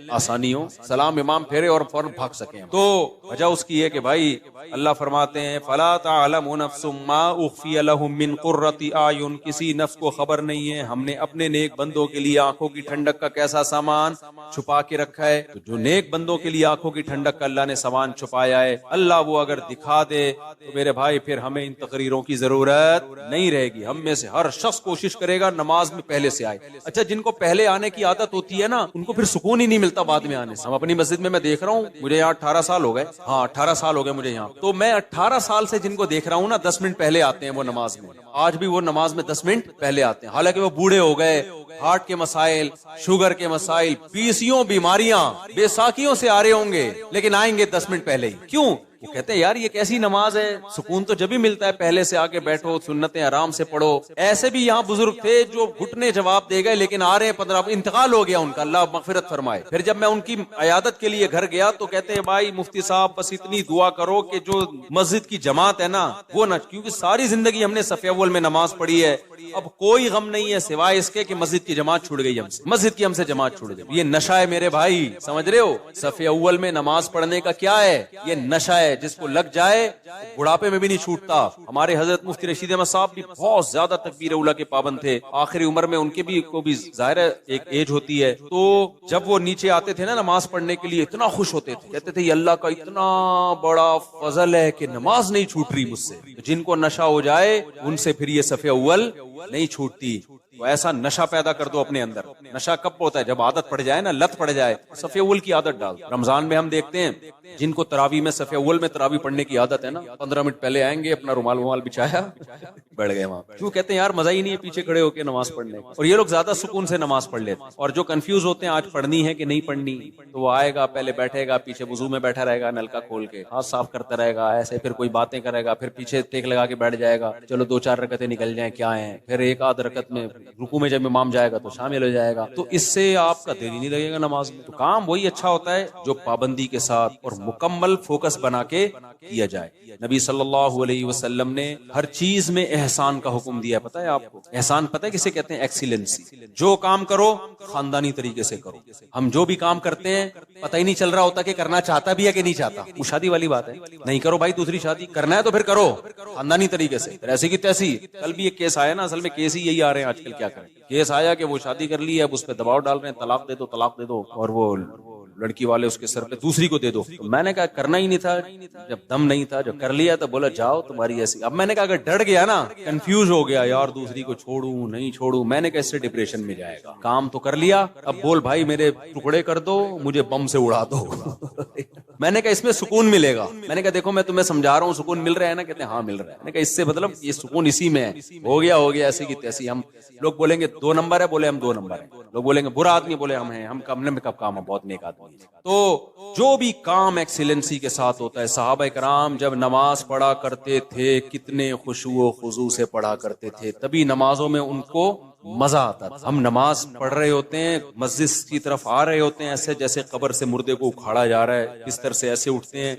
آسانی ہو، سلام امام پھیرے اور فوراً بھاگ سکیں. تو وجہ اس کی ہے کہ بھائی اللہ فرماتے ہیں فلا تعلم نفس ما اخفی لهم من قرۃ اعین، کسی نفس کو خبر نہیں ہے ہم نے اپنے نیک بندوں کے لیے آنکھوں کی ٹھنڈک کا کیسا سامان چھپا کے رکھا ہے. تو جو نیک بندوں کے لیے آنکھوں کی ٹھنڈک کا اللہ نے سامان چھپایا ہے، اللہ وہ اگر دکھا دے تو میرے بھائی پھر ہمیں ان تقریروں کی ضرورت نہیں رہے گی. ہم میں سے ہر شخص کوشش کرے گا نماز میں پہلے سے آئے. اچھا جن کو پہلے آنے کی عادت ہوتی ہے نا، ان کو پھر سکون ہی نہیں ملتا بعد میں آنے سے. ہم اپنی مسجد میں دیکھ رہا ہوں، مجھے یہاں 18 سال ہو گئے، 18 سال ہو گئے مجھے یہاں. تو میں 18 سال سے جن کو دیکھ رہا ہوں نا 10 منٹ پہلے آتے ہیں وہ نماز میں. آج بھی وہ نماز میں 10 منٹ پہلے آتے ہیں، حالانکہ وہ بوڑھے ہو گئے، ہارٹ کے مسائل، شوگر کے مسائل، پیسیوں بیماریاں بے ساکیوں سے آ رہے ہوں گے، لیکن آئیں گے 10 منٹ پہلے ہی. کیوں؟ وہ کہتے ہیں یار یہ کیسی نماز ہے، سکون تو جب ہی ملتا ہے پہلے سے آگے بیٹھو، سنتیں آرام سے پڑھو. ایسے بھی یہاں بزرگ تھے جو گھٹنے جواب دے گئے لیکن آ رہے ہیں 15، انتقال ہو گیا ان کا، اللہ مغفرت فرمائے. پھر جب میں ان کی عیادت کے لیے گھر گیا تو کہتے ہیں بھائی مفتی صاحب بس اتنی دعا کرو کہ جو مسجد کی جماعت ہے نا وہ نہ، کیونکہ ساری زندگی ہم نے صف اول میں نماز پڑھی ہے، اب کوئی غم نہیں ہے سوائے اس کے کہ مسجد کی جماعت چھوٹ گئی، ہم سے جماعت چھوٹ گئی. یہ نشہ ہے میرے بھائی، سمجھ رہے ہو؟ صف اول میں نماز پڑھنے کا کیا ہے؟ یہ نشہ ہے، جس کو لگ جائے بڑھاپے میں بھی نہیں چھوٹتا. ہمارے حضرت مفتی رشید احمد صاحب بھی بہت زیادہ تکبیر اولا کے پابند تھے، آخری عمر میں ان کے بھی کو بھی ظاہر ہے ایک ایج ہوتی ہے. تو جب وہ نیچے آتے تھے نا نماز پڑھنے کے لیے اتنا خوش ہوتے تھے، کہتے تھے یہ اللہ کا اتنا بڑا فضل ہے کہ نماز نہیں چھوٹ رہی مجھ سے. جن کو نشہ ہو جائے ان سے پھر یہ صف اول نہیں چھوٹتی. تو ایسا نشہ پیدا کر دو اپنے اندر. نشہ کب ہوتا ہے؟ جب عادت پڑ جائے نا، لت پڑ جائے. صف اول کی عادت ڈال. رمضان میں ہم دیکھتے ہیں جن کو تراویح میں صف اول میں تراویح پڑھنے کی عادت ہے نا، 15 منٹ پہلے آئیں گے، اپنا رومال ومال بچھایا، بیٹھ گئے وہاں. کیوں؟ کہتے ہیں یار مزہ ہی نہیں ہے پیچھے کھڑے ہو کے نماز پڑھنے. اور یہ لوگ زیادہ سکون سے نماز پڑھ لیتے ہیں. اور جو کنفیوز ہوتے ہیں آج پڑھنی ہے کہ نہیں پڑھنی، تو وہ آئے گا، پہلے بیٹھے گا، پیچھے وضو میں بیٹھا رہے گا، نلکا کھول کے ہاتھ صاف کرتا رہے گا ایسے، پھر کوئی باتیں کرے گا، پھر پیچھے ٹیک لگا کے بیٹھ جائے گا، چلو 2-4 رکعتیں نکل جائیں کیا ہیں، پھر ایک آدھ رکعت میں رکوع میں جب امام جائے گا تو شامل ہو جائے گا. تو اس سے آپ کا دل ہی نہیں لگے گا نماز میں. تو کام وہی اچھا ہوتا ہے جو پابندی کے ساتھ اور مکمل فوکس بنا کے کیا جائے. نبی صلی اللہ علیہ وسلم نے ہر چیز میں احسان کا حکم دیا. پتہ ہے آپ کو احسان پتہ ہے کسے کہتے ہیں؟ ایکسیلنسی. جو کام کرو خاندانی طریقے سے کرو. ہم جو بھی کام کرتے ہیں پتہ ہی نہیں چل رہا ہوتا کہ کرنا چاہتا بھی ہے کہ نہیں چاہتا. وہ شادی والی بات ہے، نہیں کرو بھائی دوسری شادی، کرنا ہے تو پھر کرو خاندانی طریقے سے، ایسی کی تیسی. کل بھی ایک کیس آیا نا، اصل میں کیس ہی یہی آ رہے ہیں آج کل. کیا کریں؟ کیس آیا کہ وہ شادی کر لی ہے، اب اس پہ دباؤ ڈال رہے ہیں، طلاق دے دو طلاق دے دو، اور وہ لڑکی والے اس کے سر پہ دوسری کو دے دو. تو میں نے کہا کرنا ہی نہیں تھا، جب دم نہیں تھا، جب کر لیا تو بولا جاؤ تمہاری ایسی. اب میں نے کہا اگر ڈر گیا نا، کنفیوز ہو گیا یار دوسری کو چھوڑوں نہیں چھوڑوں، میں نے کہا اس سے ڈپریشن میں جائے گا. کام تو کر لیا، اب بول بھائی میرے ٹکڑے کر دو، مجھے بم سے اڑا دو. میں نے کہا اس میں سکون ملے گا. میں نے کہا دیکھو میں تمہیں سمجھا رہا ہوں سکون مل رہا ہے نا؟ کہتے ہیں ہاں مل رہا ہے. میں نے کہا اس سے مطلب یہ سکون اسی میں ہے. ہو گیا ایسی کی تیسی. ہم لوگ بولیں گے 2 نمبر ہے، بولے ہم 2 نمبر ہیں. لوگ بولیں گے برا آدمی، بولے ہم ہیں. ہم کم میں کب کام ہے، بہت نیک آدمی. تو جو بھی کام ایکسیلنسی کے ساتھ ہوتا ہے. صحابہ کرام جب نماز پڑھا کرتے تھے کتنے خشوع و خضوع سے پڑھا کرتے تھے، تبھی نمازوں میں ان کو مزہ آتا تھا. ہم نماز پڑھ رہے ہوتے ہیں، مسجد کی طرف آ رہے ہوتے ہیں، ایسے جیسے قبر سے مردے کو اکھاڑا جا رہا ہے، بستر سے ایسے اٹھتے ہیں.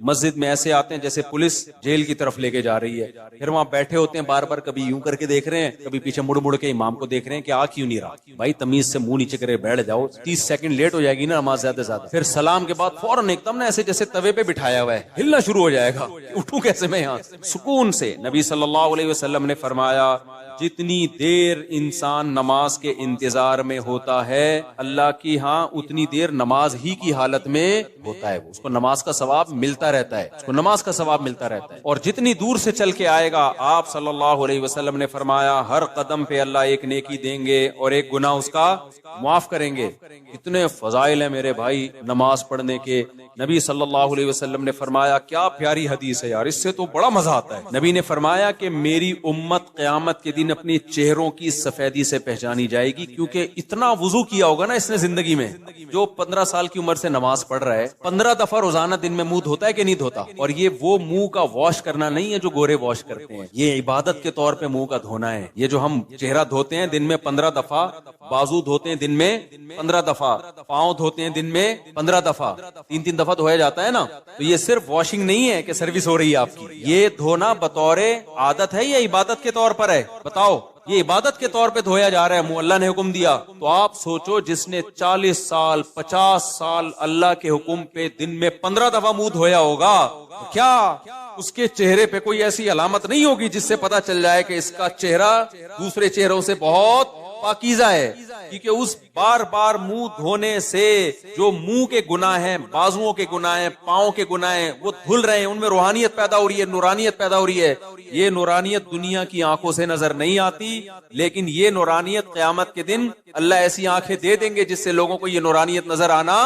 مسجد میں ایسے آتے ہیں جیسے پولیس جیل کی طرف لے کے جا رہی ہے. پھر وہاں بیٹھے ہوتے ہیں، بار بار کبھی یوں کر کے دیکھ رہے ہیں، کبھی پیچھے مڑ مڑ کے امام کو دیکھ رہے ہیں کہ آ کیوں نہیں رہا. بھائی تمیز سے منہ نیچے کرے بیٹھ جاؤ، 30 سیکنڈ لیٹ ہو جائے گی نا نماز زیادہ زیادہ. پھر سلام کے بعد فوراً ایک دم نا ایسے جیسے توے پہ بٹھایا ہوا ہے، ہلنا شروع ہو جائے گا. اٹھوں کیسے میں یہاں سکون سے؟ نبی صلی اللہ علیہ وسلم نے فرمایا جتنی دیر انسان نماز کے انتظار میں ہوتا ہے اللہ کی ہاں اتنی دیر نماز ہی کی حالت میں ہوتا ہے. اس کو نماز کا ثواب ملتا رہتا ہے، اس کو نماز کا ثواب ملتا رہتا ہے. اور جتنی دور سے چل کے آئے گا، آپ صلی اللہ علیہ وسلم نے فرمایا ہر قدم پہ اللہ ایک نیکی دیں گے اور ایک گناہ اس کا معاف کریں گے. اتنے فضائل ہیں میرے بھائی نماز پڑھنے کے. نبی صلی اللہ علیہ وسلم نے فرمایا، کیا پیاری حدیث ہے یار، اس سے تو بڑا مزہ آتا ہے. نبی نے فرمایا کہ میری امت قیامت کے دن اپنی چہروں کی سفیدی سے پہچانی جائے گی، کیونکہ اتنا وضو کیا ہوگا نا اس نے زندگی میں. جو 15 سال کی عمر سے نماز پڑھ رہا ہے، 15 دفعہ روزانہ دن میں منہ دھوتا ہے کہ نہیں دھوتا. اور یہ وہ منہ کا واش کرنا نہیں ہے جو گورے واش کرتے ہیں، یہ عبادت کے طور پہ منہ کا دھونا ہے. یہ جو ہم چہرہ دھوتے ہیں دن میں 15 دفعہ، بازو دھوتے ہیں دن میں 15 دفعہ، پاؤں دھوتے ہیں دن میں 15 دفعہ، 3 دفعہ دھویا جاتا ہے نا. تو یہ صرف واشنگ نہیں ہے کہ سروس ہو رہی ہے آپ کی، یہ دھونا بطور عادت ہے یا عبادت کے طور پر ہے؟ بتاؤ. یہ عبادت کے طور پہ دھویا جا رہا ہے، منہ اللہ نے حکم دیا. تو آپ سوچو جس نے 40 سال 50 سال اللہ کے حکم پہ دن میں 15 دفعہ منہ دھویا ہوگا، کیا اس کے چہرے پہ کوئی ایسی علامت نہیں ہوگی جس سے پتا چل جائے کہ اس کا چہرہ دوسرے چہروں سے بہت پاکیزہ ہے؟ کیونکہ اس بار بار منہ دھونے سے جو منہ کے گناہ ہیں، بازوؤں کے گناہ ہیں، پاؤں کے گناہ ہیں، وہ دھل رہے ہیں، ان میں روحانیت پیدا ہو رہی ہے، نورانیت پیدا ہو رہی ہے. یہ نورانیت دنیا کی آنکھوں سے نظر نہیں آتی، لیکن یہ نورانیت قیامت کے دن اللہ ایسی آنکھیں دے دیں گے جس سے لوگوں کو یہ نورانیت نظر آنا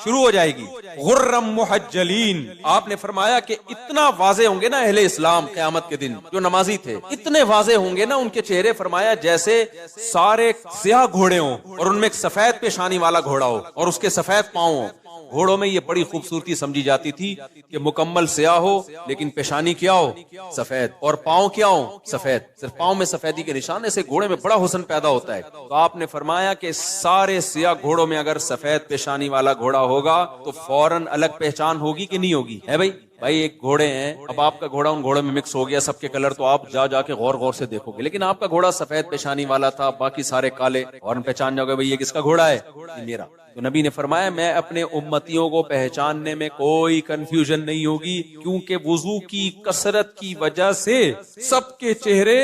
شروع ہو جائے گی. غرم محجلین، آپ نے فرمایا کہ اتنا واضح ہوں گے نا اہل اسلام قیامت کے دن، جو نمازی تھے اتنے واضح ہوں گے نا ان کے چہرے، فرمایا جیسے سارے سیاہ گھوڑے ہوں اور ان میں ایک سفید پیشانی والا گھوڑا ہو اور اس کے سفید پاؤں ہوں. گھوڑوں میں یہ بڑی خوبصورتی سمجھی جاتی تھی کہ مکمل سیاہ ہو لیکن پیشانی کیا ہو؟ سفید، اور پاؤں کیا ہو؟ سفید. صرف پاؤں میں سفیدی کے نشانے سے گھوڑے میں بڑا حسن پیدا ہوتا ہے. تو آپ نے فرمایا کہ سارے سیاہ گھوڑوں میں اگر سفید پیشانی والا گھوڑا ہوگا تو فوراً الگ پہچان ہوگی کہ نہیں ہوگی؟ ہے بھائی ایک گھوڑے ہیں، اب آپ کا گھوڑا ان گھوڑوں میں مکس ہو گیا سب کے کلر، تو آپ جا کے غور سے دیکھو گے، لیکن آپ کا گھوڑا سفید پیشانی والا تھا، باقی سارے کالے، اور پہچان جاؤ گے بھائی یہ کس کا گھوڑا ہے؟ یہ میرا. تو نبی نے فرمایا میں اپنے امتیوں کو پہچاننے میں کوئی کنفیوژن نہیں ہوگی، کیونکہ وضو کی کثرت کی وجہ سے سب کے چہرے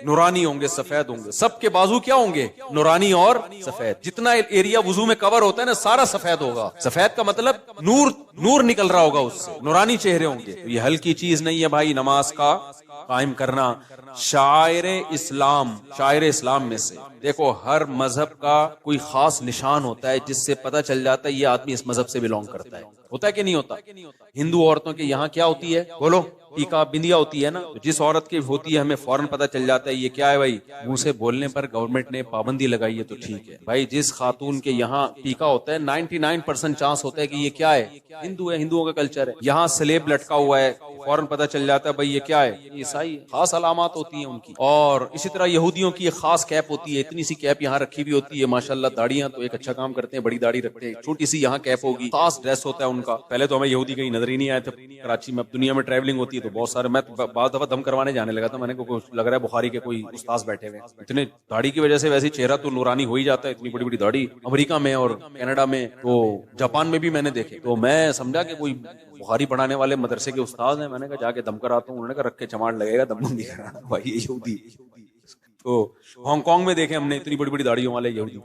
نورانی ہوں گے، سفید ہوں گے. سب کے بازو کیا ہوں گے؟ نورانی اور سفید. جتنا ایریا وضو میں کور ہوتا ہے نا سارا سفید ہوگا. سفید کا مطلب نور نکل رہا ہوگا اس سے، نورانی چہرے ہوں گے. یہ ہلکی چیز نہیں ہے بھائی نماز کا قائم کرنا. شاعر اسلام میں سے دیکھو ہر مذہب کا کوئی خاص نشان ہوتا ہے جس سے پتہ چل جاتا ہے یہ آدمی اس مذہب سے بلونگ کرتا ہے. ہوتا ہے کہ نہیں ہوتا؟ ہندو عورتوں کے یہاں کیا ہوتی ہے؟ بولو. ٹیکا بندیا ہوتی ہے نا. جس عورت کی ہوتی ہے ہمیں فوراً پتہ چل جاتا ہے یہ کیا ہے بھائی. منہ سے بولنے پر گورنمنٹ نے پابندی لگائی ہے تو ٹھیک ہے بھائی. جس خاتون کے یہاں ٹیکا ہوتا ہے 99% چانس ہوتا ہے کہ یہ کیا ہے؟ ہندو ہے, ہندوؤں کا کلچر ہے. یہاں سلیب لٹکا ہوا ہے, فوراً پتہ چل جاتا ہے بھائی یہ کیا ہے؟ عیسائی. خاص علامات ہوتی ہیں ان کی. اور اسی طرح یہودیوں کی ایک خاص کیپ ہوتی ہے, اتنی سی کیپ یہاں رکھی ہوئی ہوتی ہے. ماشاءاللہ داڑیاں تو ایک اچھا کام کرتے ہیں, بڑی داڑھی رکھتے ہیں, چھوٹی سی یہاں کیپ ہوگی. خاص ڈریس ہوتا ہے ان کا. پہلے تو ہمیں یہودی کہیں نظر ہی نہیں آئے تھے کراچی میں. اب دنیا میں ٹریولنگ ہوتی ہے تو بہت سارے, میں بعض دفعہ دم کروانے جانے لگا تھا, میں نے لگ رہا ہے بخاری کے کوئی استاذ بیٹھے ہوئے. اتنے داڑھی کی وجہ سے ویسے چہرہ تو نورانی ہو ہی جاتا ہے, اتنی بڑی بڑی داڑھی. امریکہ میں اور کینیڈا میں تو جاپان میں بھی میں نے دیکھے. تو میں سمجھا کہ کوئی بخاری پڑھانے والے مدرسے کے استاد ہیں. میں نے کہا جا کے دم کراتا ہوں. انہوں نے کہا رکھ کے چماڑ لگے گا, دم نہیں کرا بھائی یہ یہودی. تو ہانگ کانگ میں دیکھے ہم نے اتنی بڑی بڑی داڑھیوں والے یہودی.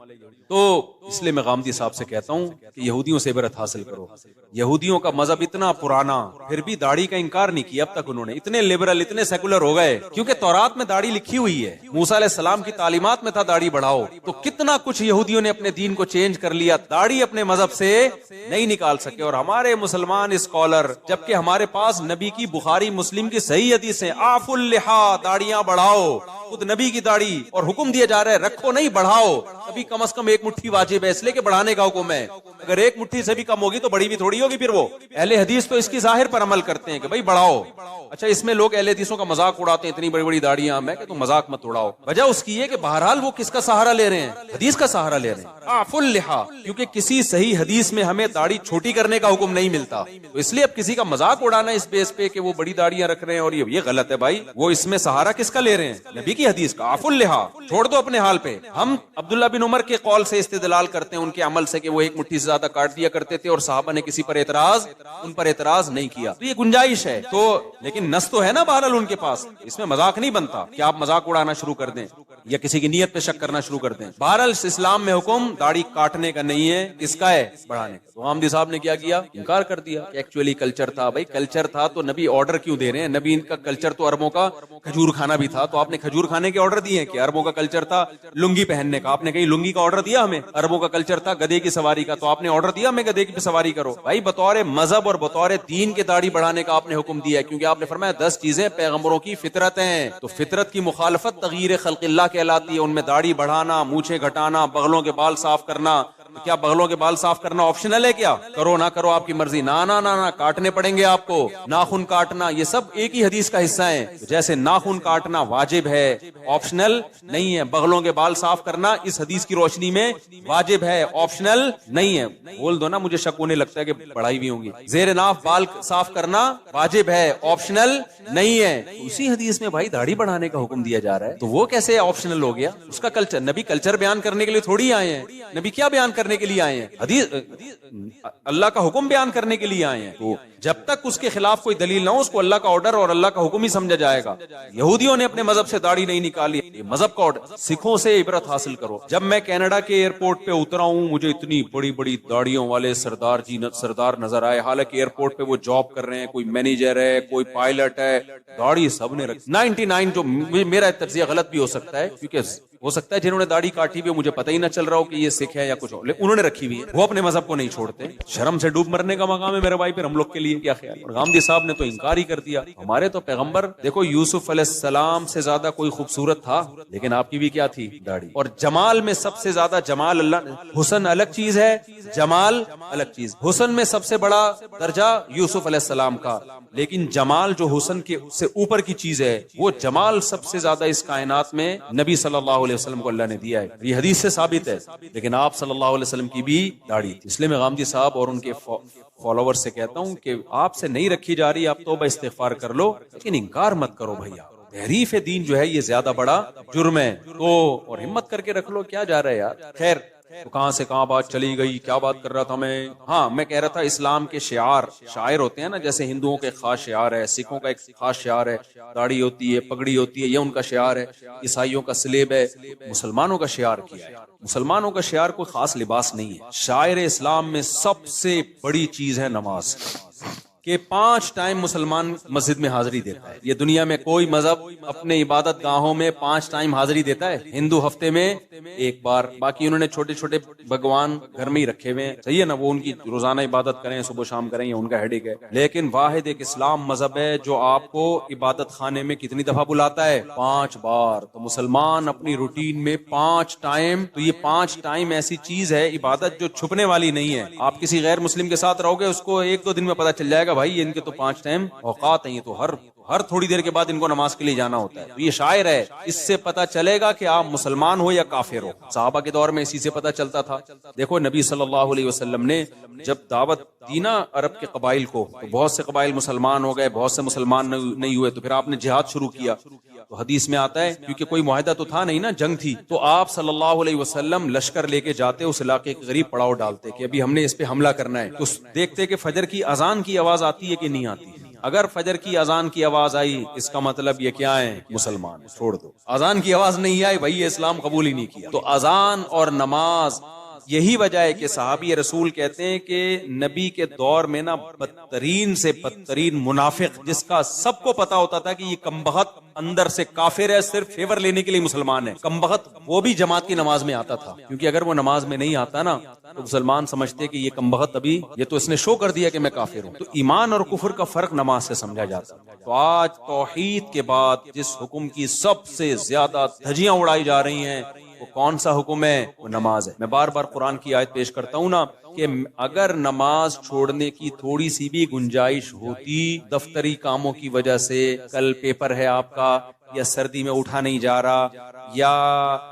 تو اس لیے میں غامدی صاحب سے کہتا ہوں کہ یہودیوں سے عبرت حاصل کرو. یہودیوں کا مذہب اتنا پرانا, پھر بھی داڑھی کا انکار نہیں کیا اب تک انہوں نے. اتنے لبرل, اتنے سیکولر ہو گئے کیونکہ تورات میں داڑھی لکھی ہوئی ہے. موسیٰ علیہ السلام کی تعلیمات میں تھا داڑھی بڑھاؤ. تو کتنا کچھ یہودیوں نے اپنے دین کو چینج کر لیا, داڑھی اپنے مذہب سے نہیں نکال سکے. اور ہمارے مسلمان اسکالر, جبکہ ہمارے پاس نبی کی بخاری مسلم کی صحیح حدیثیں, آف اللحا, داڑیاں بڑھاؤ. خود نبی کی داڑھی, اور حکم دیا جا رہا ہے رکھو نہیں بڑھاؤ. ابھی کم از کم ایک مٹھی واجب ہے, اس لیے کہ بڑھانے کا حکم ہے. اگر ایک مٹھی سے بھی کم ہوگی تو بڑی بھی تھوڑی ہوگی. پھر وہ اہل حدیث تو اس کی ظاہر پر عمل کرتے ہیں کہ بھائی بڑھاؤ. اچھا اس میں لوگ اہل حدیثوں کا مذاق اڑاتے ہیں, اتنی بڑی بڑی داڑیاں. میں کہ تم مذاق مت اڑاؤ. وجہ اس کی ہے کہ بہرحال وہ کس کا سہارا لے رہے ہیں؟ حدیث کا سہارا لے رہے ہیں. آف اللحا, کیونکہ کسی صحیح حدیث میں ہمیں داڑھی چھوٹی کرنے کا حکم نہیں ملتا. تو اس لیے اب کسی کا مذاق اڑانا اس بیس پہ کہ وہ بڑی داڑیاں رکھ رہے ہیں اور یہ غلط ہے بھائی. وہ اس میں سہارا کس کا لے رہے ہیں؟ نبی کی حدیث کا. آف اللحا, چھوڑ دو اپنے حال پہ. ہم عبداللہ بن عمر کے قول سے استدلال کرتے ہیں, ان کے عمل سے, کہ وہ ایک مٹھی سے زیادہ کاٹ دیا کرتے تھے اور صحابہ نے کسی پر ان پر اعتراض نہیں کیا. تو یہ گنجائش ہے. تو لیکن نص تو ہے نا بہرحال ان کے پاس, اس میں مذاق نہیں بنتا کہ آپ مذاق اڑانا شروع کر دیں یا کسی کی نیت پہ شک کرنا شروع کر دیں. بہرحال اسلام میں حکم داڑھی کاٹنے کا نہیں ہے, کس کا ہے؟ بڑھانے کا. تو غامدی صاحب نے کیا انکار کر دیا کہ ایکچولی کلچر تھا. بھائی کلچر تھا تو نبی آرڈر کیوں دے رہے ہیں؟ نبی ان کا کلچر تو عربوں کا کھجور کھانا بھی تھا, تو آپ نے کھجور کھانے کے آرڈر دیے ہیں. کہ عربوں کا کلچر تھا لنگی پہننے کا, آپ نے کہیں لنگی کا آرڈر دیا ہمیں؟ عربوں کا کلچر تھا گدھے کی سواری کا, تو آپ نے آرڈر دیا ہمیں گدھے کی سواری کرو؟ بھائی بطور مذہب اور بطور دین کے داڑھی بڑھانے کا آپ نے حکم دیا ہے, کیونکہ آپ نے فرمایا 10 چیزیں پیغمبروں کی فطرت ہیں. تو فطرت کی مخالفت تغییر خلق اللہ کہلاتی ہے. ان میں داڑھی بڑھانا, مونچھیں گھٹانا, بغلوں کے بال صاف کرنا. کیا بغلوں کے بال صاف کرنا آپشنل ہے؟ کیا کرو نہ کرو آپ کی مرضی. نہ کاٹنے پڑیں گے آپ کو. ناخن کاٹنا, یہ سب ایک ہی حدیث کا حصہ ہیں. جیسے ناخن کاٹنا واجب ہے, آپشنل نہیں ہے. بغلوں کے بال صاف کرنا اس حدیث کی روشنی میں واجب ہے, آپشنل نہیں ہے. بول دو نا, مجھے شک ہونے لگتا ہے کہ بڑھائی بھی ہوں گی. زیر ناف بال صاف کرنا واجب ہے, آپشنل نہیں ہے. اسی حدیث میں بھائی داڑھی بڑھانے کا حکم دیا جا رہا ہے, تو وہ کیسے آپشنل ہو گیا؟ اس کا کلچر, نبی کلچر بیان کرنے کے لیے تھوڑی آئے ہیں. نبی کیا بیان کرنے کے لیے آئے ہیں؟ حدیث, اللہ کا حکم بیان کرنے کے لیے آئے ہیں. تو جب تک اس کے خلاف کوئی دلیل نہ ہو, اس کو اللہ کا آرڈر اور اللہ کا حکم ہی سمجھا جائے گا. یہودیوں نے اپنے مذہب سے داڑھی نہیں نکالی, یہ مذہب کا آرڈر. سکھوں سے عبرت حاصل کرو. جب میں کینیڈا کے ایئرپورٹ پہ اترا ہوں, مجھے اتنی بڑی بڑی داڑھیوں والے سردار نظر آئے. حالانکہ ایئرپورٹ پہ وہ جاب کر رہے ہیں, کوئی مینیجر ہے, کوئی پائلٹ ہے, داڑھی سب نے رکھی. 99 جو میرا تجزیہ غلط بھی ہو سکتا ہے, کیونکہ ہو سکتا ہے جنہوں نے داڑھی کاٹی ہوئی مجھے پتہ ہی نہ چل رہا ہو کہ یہ سکھ ہے یا کچھ اور, انہوں نے رکھی ہوئی ہے. وہ اپنے مذہب کو نہیں چھوڑتے. شرم سے ڈوب مرنے کا مقام ہے میرے بھائی, پھر ہم لوگ کے لیے کیا خیال. اور غامدی صاحب نے تو انکار ہی کر دیا. ہمارے تو پیغمبر دیکھو, یوسف علیہ السلام سے زیادہ کوئی خوبصورت تھا, لیکن آپ کی بھی کیا تھی؟ داڑھی. اور جمال میں سب سے زیادہ جمال اللہ, حسن الگ چیز ہے, جمال الگ چیز. حسن میں سب سے بڑا درجہ یوسف علیہ السلام کا, لیکن جمال جو حسن کے سے اوپر کی چیز ہے, وہ جمال سب سے زیادہ اس کائنات میں نبی صلی اللہ علیہ وسلم کو اللہ نے دیا ہے. یہ حدیث سے ثابت ہے. لیکن آپ صلی اللہ علیہ وسلم کی بھی داڑھی تھی. اس لیے میں غامدی صاحب اور ان کے فالوور سے کہتا ہوں کہ آپ سے نہیں رکھی جا رہی, آپ توبہ استغفار کر لو, لیکن انکار مت کرو بھیا. تحریف دین جو ہے یہ زیادہ بڑا جرم ہے. تو اور ہمت کر کے رکھ لو, کیا جا رہا ہے یار. خیر, تو کہاں سے کہاں بات چلی گئی, کیا بات کر رہا تھا میں؟ ہاں, میں کہہ رہا تھا اسلام کے شاعر ہوتے ہیں نا, جیسے ہندوؤں کا ایک خاص شعار ہے, سکھوں کا ایک خاص شعار ہے, داڑھی ہوتی ہے, پگڑی ہوتی ہے, یہ ان کا شعار ہے. عیسائیوں کا سلیب ہے. مسلمانوں کا شعار کیا ہے؟ مسلمانوں کا شعار کوئی خاص لباس نہیں ہے. شاعر اسلام میں سب سے بڑی چیز ہے نماز. کہ 5 ٹائم مسلمان مسجد میں حاضری دیتا ہے. یہ دنیا میں کوئی مذہب اپنے عبادت گاہوں میں 5 ٹائم حاضری دیتا ہے؟ ہندو ہفتے میں 1 بار، باقی انہوں نے چھوٹے چھوٹے بھگوان گھر میں ہی رکھے ہوئے ہیں، صحیح ہے نا، وہ ان کی روزانہ عبادت کریں، صبح شام کریں، یہ ان کا ہیڈک ہے. لیکن واحد ایک اسلام مذہب ہے جو آپ کو عبادت خانے میں کتنی دفعہ بلاتا ہے؟ 5 بار. تو مسلمان اپنی روٹین میں 5 ٹائم، تو یہ 5 ٹائم ایسی چیز ہے عبادت جو چھپنے والی نہیں ہے. آپ کسی غیر مسلم کے ساتھ رہو گے، اس کو 1-2 دن میں پتا چل جائے گا بھائی ان کے تو 5 ٹائم اوقات ہیں، یہ تو ہر تھوڑی دیر کے بعد ان کو نماز کے لیے جانا ہوتا ہے. تو یہ شاعر ہے، اس سے پتا چلے گا کہ آپ مسلمان ہو یا کافر ہو. صحابہ کے دور میں اسی سے پتا چلتا تھا. دیکھو نبی صلی اللہ علیہ وسلم نے جب دعوت دی نا عرب کے قبائل کو، تو بہت سے قبائل مسلمان ہو گئے، بہت سے مسلمان نہیں ہوئے، تو پھر آپ نے جہاد شروع کیا. تو حدیث میں آتا ہے کیونکہ کوئی معاہدہ تو تھا نہیں نا، جنگ تھی، تو آپ صلی اللہ علیہ وسلم لشکر لے کے جاتے، اس علاقے کے قریب پڑاؤ ڈالتے کہ ابھی ہم نے اس پہ حملہ کرنا ہے. تو دیکھتے کہ فجر کی اذان کی آواز آتی ہے کہ نہیں آتی. اگر فجر کی اذان کی آواز آئی، اس کا مطلب یہ کیا ہے؟ مسلمان. چھوڑ دو، اذان کی آواز نہیں آئی بھائی، یہ اسلام قبول ہی نہیں کیا. تو اذان اور نماز، یہی وجہ ہے کہ صحابی رسول کہتے ہیں کہ نبی کے دور میں نا بدترین سے بدترین منافق، جس کا سب کو پتا ہوتا تھا کہ یہ کمبخت اندر سے کافر ہے، صرف فیور لینے کے لیے مسلمان ہے، کمبخت، وہ بھی جماعت کی نماز میں آتا تھا. کیونکہ اگر وہ نماز میں نہیں آتا نا تو مسلمان سمجھتے کہ یہ کمبخت ابھی، یہ تو اس نے شو کر دیا کہ میں کافر ہوں. تو ایمان اور کفر کا فرق نماز سے سمجھا جاتا. تو آج توحید کے بعد جس حکم کی سب سے زیادہ دھجیاں اڑائی جا رہی ہیں، وہ کون سا حکم ہے؟ وہ نماز ہے. میں بار بار قرآن کی آیت پیش کرتا ہوں نا کہ اگر نماز چھوڑنے کی تھوڑی سی بھی گنجائش ہوتی، دفتری کاموں کی وجہ سے، کل پیپر ہے آپ کا، یا سردی میں اٹھا نہیں جا رہا، یا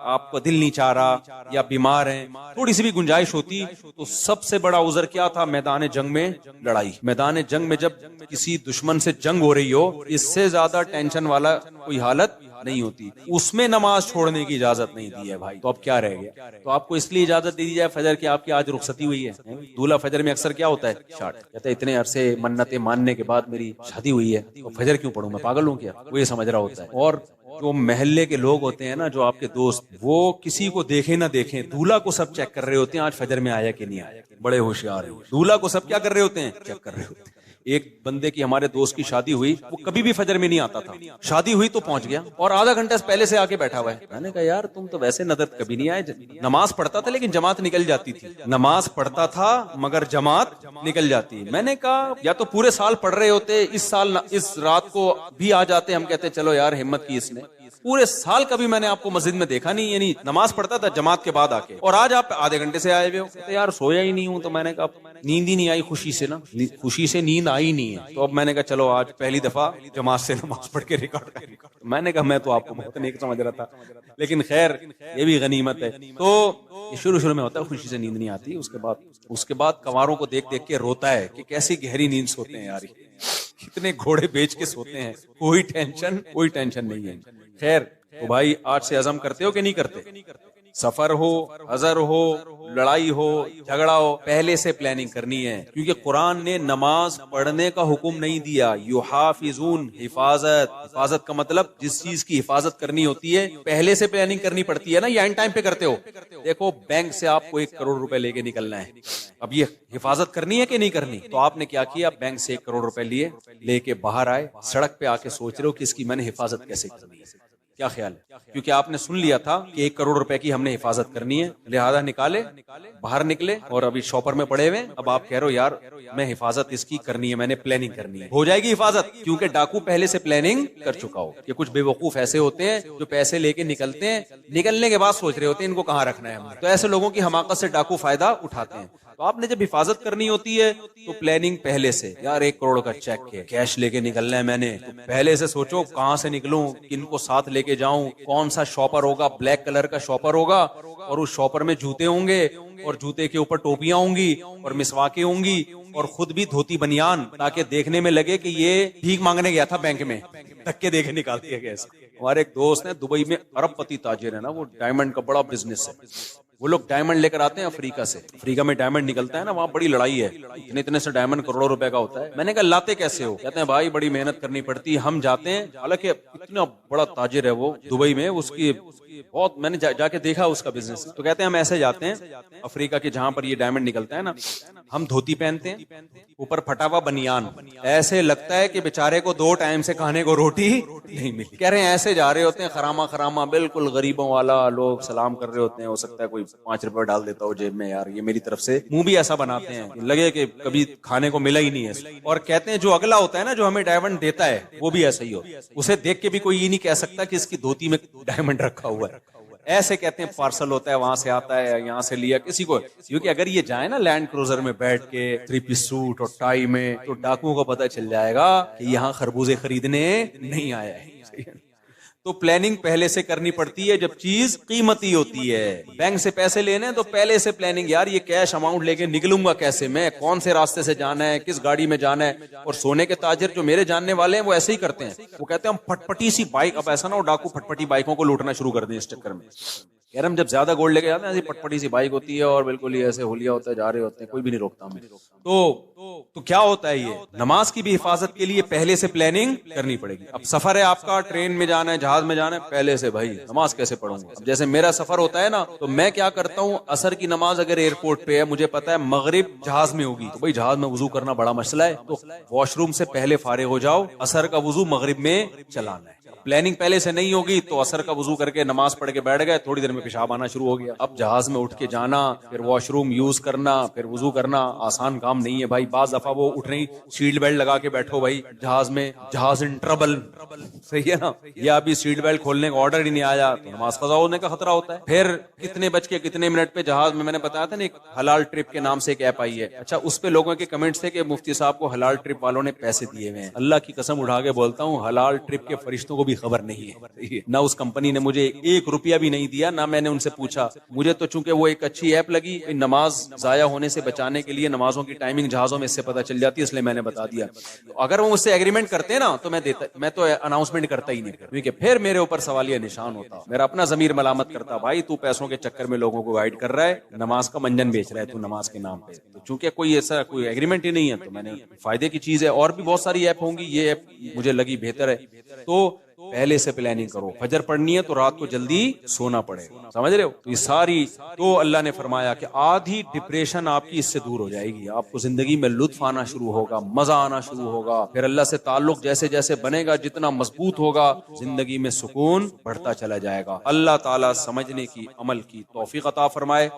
آپ کو دل نہیں چاہ رہا، یا بیمار ہیں، تھوڑی سی بھی گنجائش ہوتی، تو سب سے بڑا عذر کیا تھا؟ میدان جنگ میں لڑائی. میدان جنگ میں جب کسی دشمن سے جنگ ہو رہی ہو، اس سے زیادہ ٹینشن والا کوئی حالت نہیں ہوتی. اس میں نماز چھوڑنے کی اجازت نہیں دی ہے بھائی. تو اب کیا رہ گیا؟ تو آپ کو اس لیے اجازت دی جائے فجر کی آپ کی آج رخصتی ہوئی ہے. دولہا فجر میں اکثر کیا ہوتا ہے؟ شارٹ کہتا ہے اتنے عرصے منتیں ماننے کے بعد میری شادی ہوئی ہے، تو فجر کیوں پڑھوں، میں پاگل ہوں کیا؟ وہ یہ سمجھ رہا ہوتا ہے. اور جو محلے کے لوگ ہوتے ہیں نا، جو آپ کے دوست، وہ کسی کو دیکھیں نہ دیکھیں، دولہا کو سب چیک کر رہے ہوتے ہیں آج فجر میں آیا کہ نہیں آیا. بڑے ہوشیار ہیں. دولہا کو سب کیا کر رہے ہوتے ہیں؟ چیک کر رہے ہوتے ہیں. ایک بندے کی، ہمارے دوست کی شادی ہوئی، وہ کبھی بھی فجر میں نہیں آتا تھا، شادی ہوئی تو پہنچ گیا اور آدھا گھنٹہ پہلے سے آ کے بیٹھا ہوا ہے. میں نے کہا یار تم تو ویسے نظر کبھی نہیں آئے. نماز پڑھتا تھا لیکن جماعت نکل جاتی تھی، نماز پڑھتا تھا مگر جماعت نکل جاتی. میں نے کہا یا تو پورے سال پڑھ رہے ہوتے، اس سال اس رات کو بھی آ جاتے، ہم کہتے چلو یار ہمت کی اس نے. پورے سال کبھی میں نے آپ کو مسجد میں دیکھا نہیں، یعنی نماز پڑھتا تھا جماعت کے بعد آ کے، اور آج آپ آدھے گھنٹے سے آئے ہوئے ہو. کہتے یار سویا ہی نہیں ہوں. تو میں نے کہا نیند ہی نہیں آئی خوشی سے نا، خوشی سے نیند آئی نہیں ہے. تو اب میں نے کہا چلو آج پہلی دفعہ جماعت سے نماز پڑھ کے ریکارڈ کر. میں نے کہا میں تو آپ کو بہت نیک سمجھ رہا تھا، لیکن خیر یہ بھی غنیمت ہے. تو یہ شروع میں ہوتا ہے خوشی سے نیند نہیں آتی، اس کے بعد کنواروں کو دیکھ دیکھ کے روتا ہے کہ کیسی گہری نیند سوتے ہیں یار، کتنے گھوڑے بیچ کے سوتے ہیں، کوئی ٹینشن نہیں ہے. خیر تو بھائی آج سے عزم کرتے ہو کہ نہیں کرتے؟ سفر ہو، حضر ہو، لڑائی ہو، جھگڑا ہو، پہلے سے پلاننگ کرنی ہے. کیونکہ قرآن نے نماز پڑھنے کا حکم نہیں دیا. یحافظون، حفاظت کا مطلب جس چیز کی حفاظت کرنی ہوتی ہے پہلے سے پلاننگ کرنی پڑتی ہے نا، یا اینڈ ٹائم پہ کرتے ہو. دیکھو بینک سے آپ کو 1 کروڑ روپے لے کے نکلنا ہے، اب یہ حفاظت کرنی ہے کہ نہیں کرنی؟ تو آپ نے کیا کیا؟ بینک سے 1 کروڑ روپے لے کے باہر آئے، سڑک پہ آ کے سوچ رہے ہو کہ اس کی میں نے حفاظت کیسے کرنی ہے. کیا خیال ہے؟ کیونکہ آپ نے سن لیا تھا کہ 1 کروڑ روپے کی ہم نے حفاظت کرنی ہے، لہذا نکالے، باہر نکلے اور ابھی شاپر میں پڑے ہوئے. اب آپ کہہ رہے ہو یار میں حفاظت اس کی کرنی ہے، میں نے پلاننگ کرنی ہے. ہو جائے گی حفاظت کیونکہ ڈاکو پہلے سے پلاننگ کر چکا ہو. یہ کچھ بے وقوف ایسے ہوتے ہیں جو پیسے لے کے نکلتے ہیں، نکلنے کے بعد سوچ رہے ہوتے ہیں ان کو کہاں رکھنا ہے ہم نے. تو ایسے لوگوں کی حماقت سے ڈاکو فائدہ اٹھاتے ہیں. تو آپ نے جب حفاظت کرنی ہوتی ہے تو پلاننگ پہلے سے، یار 1 کروڑ کا چیک ہے، کیش لے کے نکلنا ہے میں نے، تو پہلے سے سوچو کہاں سے نکلوں، کن کو ساتھ لے کے جاؤں، کون سا شاپر ہوگا، بلیک کلر کا شاپر ہوگا، اور اس شاپر میں جوتے ہوں گے، اور جوتے کے اوپر ٹوپیاں ہوں گی، اور مسواکیں ہوں گی، اور خود بھی دھوتی بنیان، تاکہ دیکھنے میں لگے کہ یہ بھیک مانگنے گیا تھا بینک میں، دھکے دے کے نکال دیا گیا. ہمارے ایک دوست ہیں دبئی میں، ارب پتی تاجر ہے نا، وہ ڈائمنڈ کا بڑا بزنس ہے. وہ لوگ ڈائمنڈ لے کر آتے ہیں افریقہ سے، افریقہ میں ڈائمنڈ نکلتا ہے نا، وہاں بڑی لڑائی ہے، اتنے سے ڈائمنڈ کروڑوں روپے کا ہوتا ہے. میں نے کہا لاتے کیسے ہو؟ کہتے ہیں بھائی بڑی محنت کرنی پڑتی ہے، ہم جاتے ہیں. حالانکہ اتنا بڑا تاجر ہے وہ دبئی میں، اس کی بہت میں نے جا کے دیکھا اس کا بزنس. تو کہتے ہیں ہم ایسے جاتے ہیں افریقہ کے جہاں پر یہ ڈائمنڈ نکلتا ہے نا, ہم دھوتی پہنتے ہیں, اوپر پھٹا ہوا بنیان, ایسے لگتا ہے کہ بیچارے کو 2 ٹائم سے کھانے کو روٹی نہیں ملی. کہہ رہے ہیں ایسے جا رہے ہوتے ہیں خراما خراما, بالکل غریبوں والا, لوگ سلام کر رہے ہوتے ہیں, ہو سکتا ہے کوئی 5 روپے ڈال دیتا ہو جیب میں, یار یہ میری طرف سے, منہ بھی ایسا بناتے ہیں لگے کہ کبھی کھانے کو ملا ہی نہیں ہے. اور کہتے ہیں جو اگلا ہوتا ہے نا جو ہمیں ڈائمنڈ دیتا ہے وہ بھی ایسا ہی ہو, اسے دیکھ کے بھی کوئی یہ نہیں کہہ سکتا کہ اس کی دھوتی میں ڈائمنڈ رکھا ہوا ہے. ایسے کہتے ہیں پارسل ہوتا ہے, وہاں سے آتا ہے, یہاں سے لیا کسی کو, کیونکہ اگر یہ جائے نا لینڈ کروزر میں بیٹھ کے 3 پیس سوٹ اور ٹائی میں, تو ڈاکوؤں کو پتہ چل جائے گا کہ یہاں خربوزے خریدنے نہیں آیا ہے. تو پلاننگ پہلے سے کرنی پڑتی ہے جب چیز قیمتی ہوتی ہے. بینک سے پیسے لینے تو پہلے سے پلاننگ, یار یہ کیش اماؤنٹ لے کے نکلوں گا کیسے, میں کون سے راستے سے جانا ہے, کس گاڑی میں جانا ہے. اور سونے کے تاجر جو میرے جاننے والے ہیں وہ ایسے ہی کرتے ہیں, وہ کہتے ہیں ہم پھٹپٹی سی بائک, اب ایسا نہ ہو ڈاکو پھٹپٹی بائکوں کو لوٹنا شروع کر دیں اس چکر میں. یار ہم جب زیادہ گولڈ لے کے جاتے ہیں ایسی پٹپٹی سی بائک ہوتی ہے اور بالکل ہی ایسے ہولیا ہوتا ہے, جا رہے ہوتے ہیں, کوئی بھی نہیں روکتا ہمیں. تو کیا ہوتا ہے, یہ نماز کی بھی حفاظت کے لیے پہلے سے پلاننگ کرنی پڑے گی. اب سفر ہے آپ کا, ٹرین میں جانا ہے, جہاز میں جانا ہے, پہلے سے بھائی نماز کیسے پڑھوں گا. اب جیسے میرا سفر ہوتا ہے نا, تو میں کیا کرتا ہوں, عصر کی نماز اگر ایئرپورٹ پہ ہے, مجھے پتا ہے مغرب جہاز میں ہوگی, تو بھائی جہاز میں وضو کرنا بڑا مسئلہ ہے, تو واش روم سے پہلے فارغ ہو جاؤ, عصر کا وضو مغرب میں چلانا ہے. پلاننگ پہلے سے نہیں ہوگی تو عصر کا وضو کر کے نماز پڑھ کے بیٹھ گئے, تھوڑی دیر میں پیشاب آنا شروع ہو گیا. اب جہاز میں اٹھ کے جانا, پھر واش روم یوز کرنا, پھر وضو کرنا, آسان کام نہیں ہے بھائی. بعض دفعہ وہ اٹھ رہی, سیٹ بیلٹ لگا کے بیٹھو بھائی جہاز میں, جہاز ان ٹربل, صحیح ہے نا, یا ابھی سیٹ بیلٹ کھولنے کا آرڈر ہی نہیں آیا تو نماز قضا ہونے کا خطرہ ہوتا ہے. پھر کتنے بج کے کتنے منٹ پہ جہاز میں نے بتایا تھا نا ایک حلال ٹرپ کے نام سے ایک ایپ آئی ہے, اچھا اس پہ لوگوں کے کمنٹس تھے کہ مفتی صاحب کو حلال ٹرپ والوں نے پیسے دیے ہوئے ہیں. اللہ کی قسم اٹھا کے بولتا ہوں, حلال ٹرپ کے فرشتوں کو بھی خبر نہیں ہے, نہ اس کمپنی نے مجھے 1 روپیہ بھی نہیں دیا, نہ میں نے ان سے پوچھا. مجھے تو چونکہ وہ ایک اچھی ایپ لگی, نماز ضائع ہونے سے بچانے کے لیے نمازوں کی ٹائمنگ جہازوں میں اس سے پتہ چل جاتی ہے, اس لیے میں نے بتا دیا. اگر وہ مجھ سے ایگریمنٹ کرتے نا تو میں تو اناؤنسمنٹ کرتا ہی نہیں, کیونکہ پھر میرے اوپر سوالیہ نشان ہوتا, میرا اپنا ضمیر ملامت کرتا, بھائی تو پیسوں کے چکر میں لوگوں کو گائیڈ کر رہا ہے, نماز کا منجن بیچ رہا ہے تو نماز کے نام پہ. تو چونکہ کوئی ایسا کوئی ایگریمنٹ ہی نہیں ہے تو میں نے فائدے کی چیز ہے, اور بھی بہت ساری ایپ ہوں گی, یہ ایپ مجھے لگی بہتر ہے. تو پہلے سے پلاننگ کرو, فجر پڑھنی ہے تو رات کو جلدی سونا پڑے, سمجھ رہے ہو. تو یہ ساری, تو اللہ نے فرمایا کہ آدھی ڈپریشن آپ کی اس سے دور ہو جائے گی, آپ کو زندگی میں لطف آنا شروع ہوگا, مزہ آنا شروع ہوگا, پھر اللہ سے تعلق جیسے جیسے بنے گا, جتنا مضبوط ہوگا, زندگی میں سکون بڑھتا چلا جائے گا. اللہ تعالیٰ سمجھنے کی, عمل کی توفیق عطا فرمائے.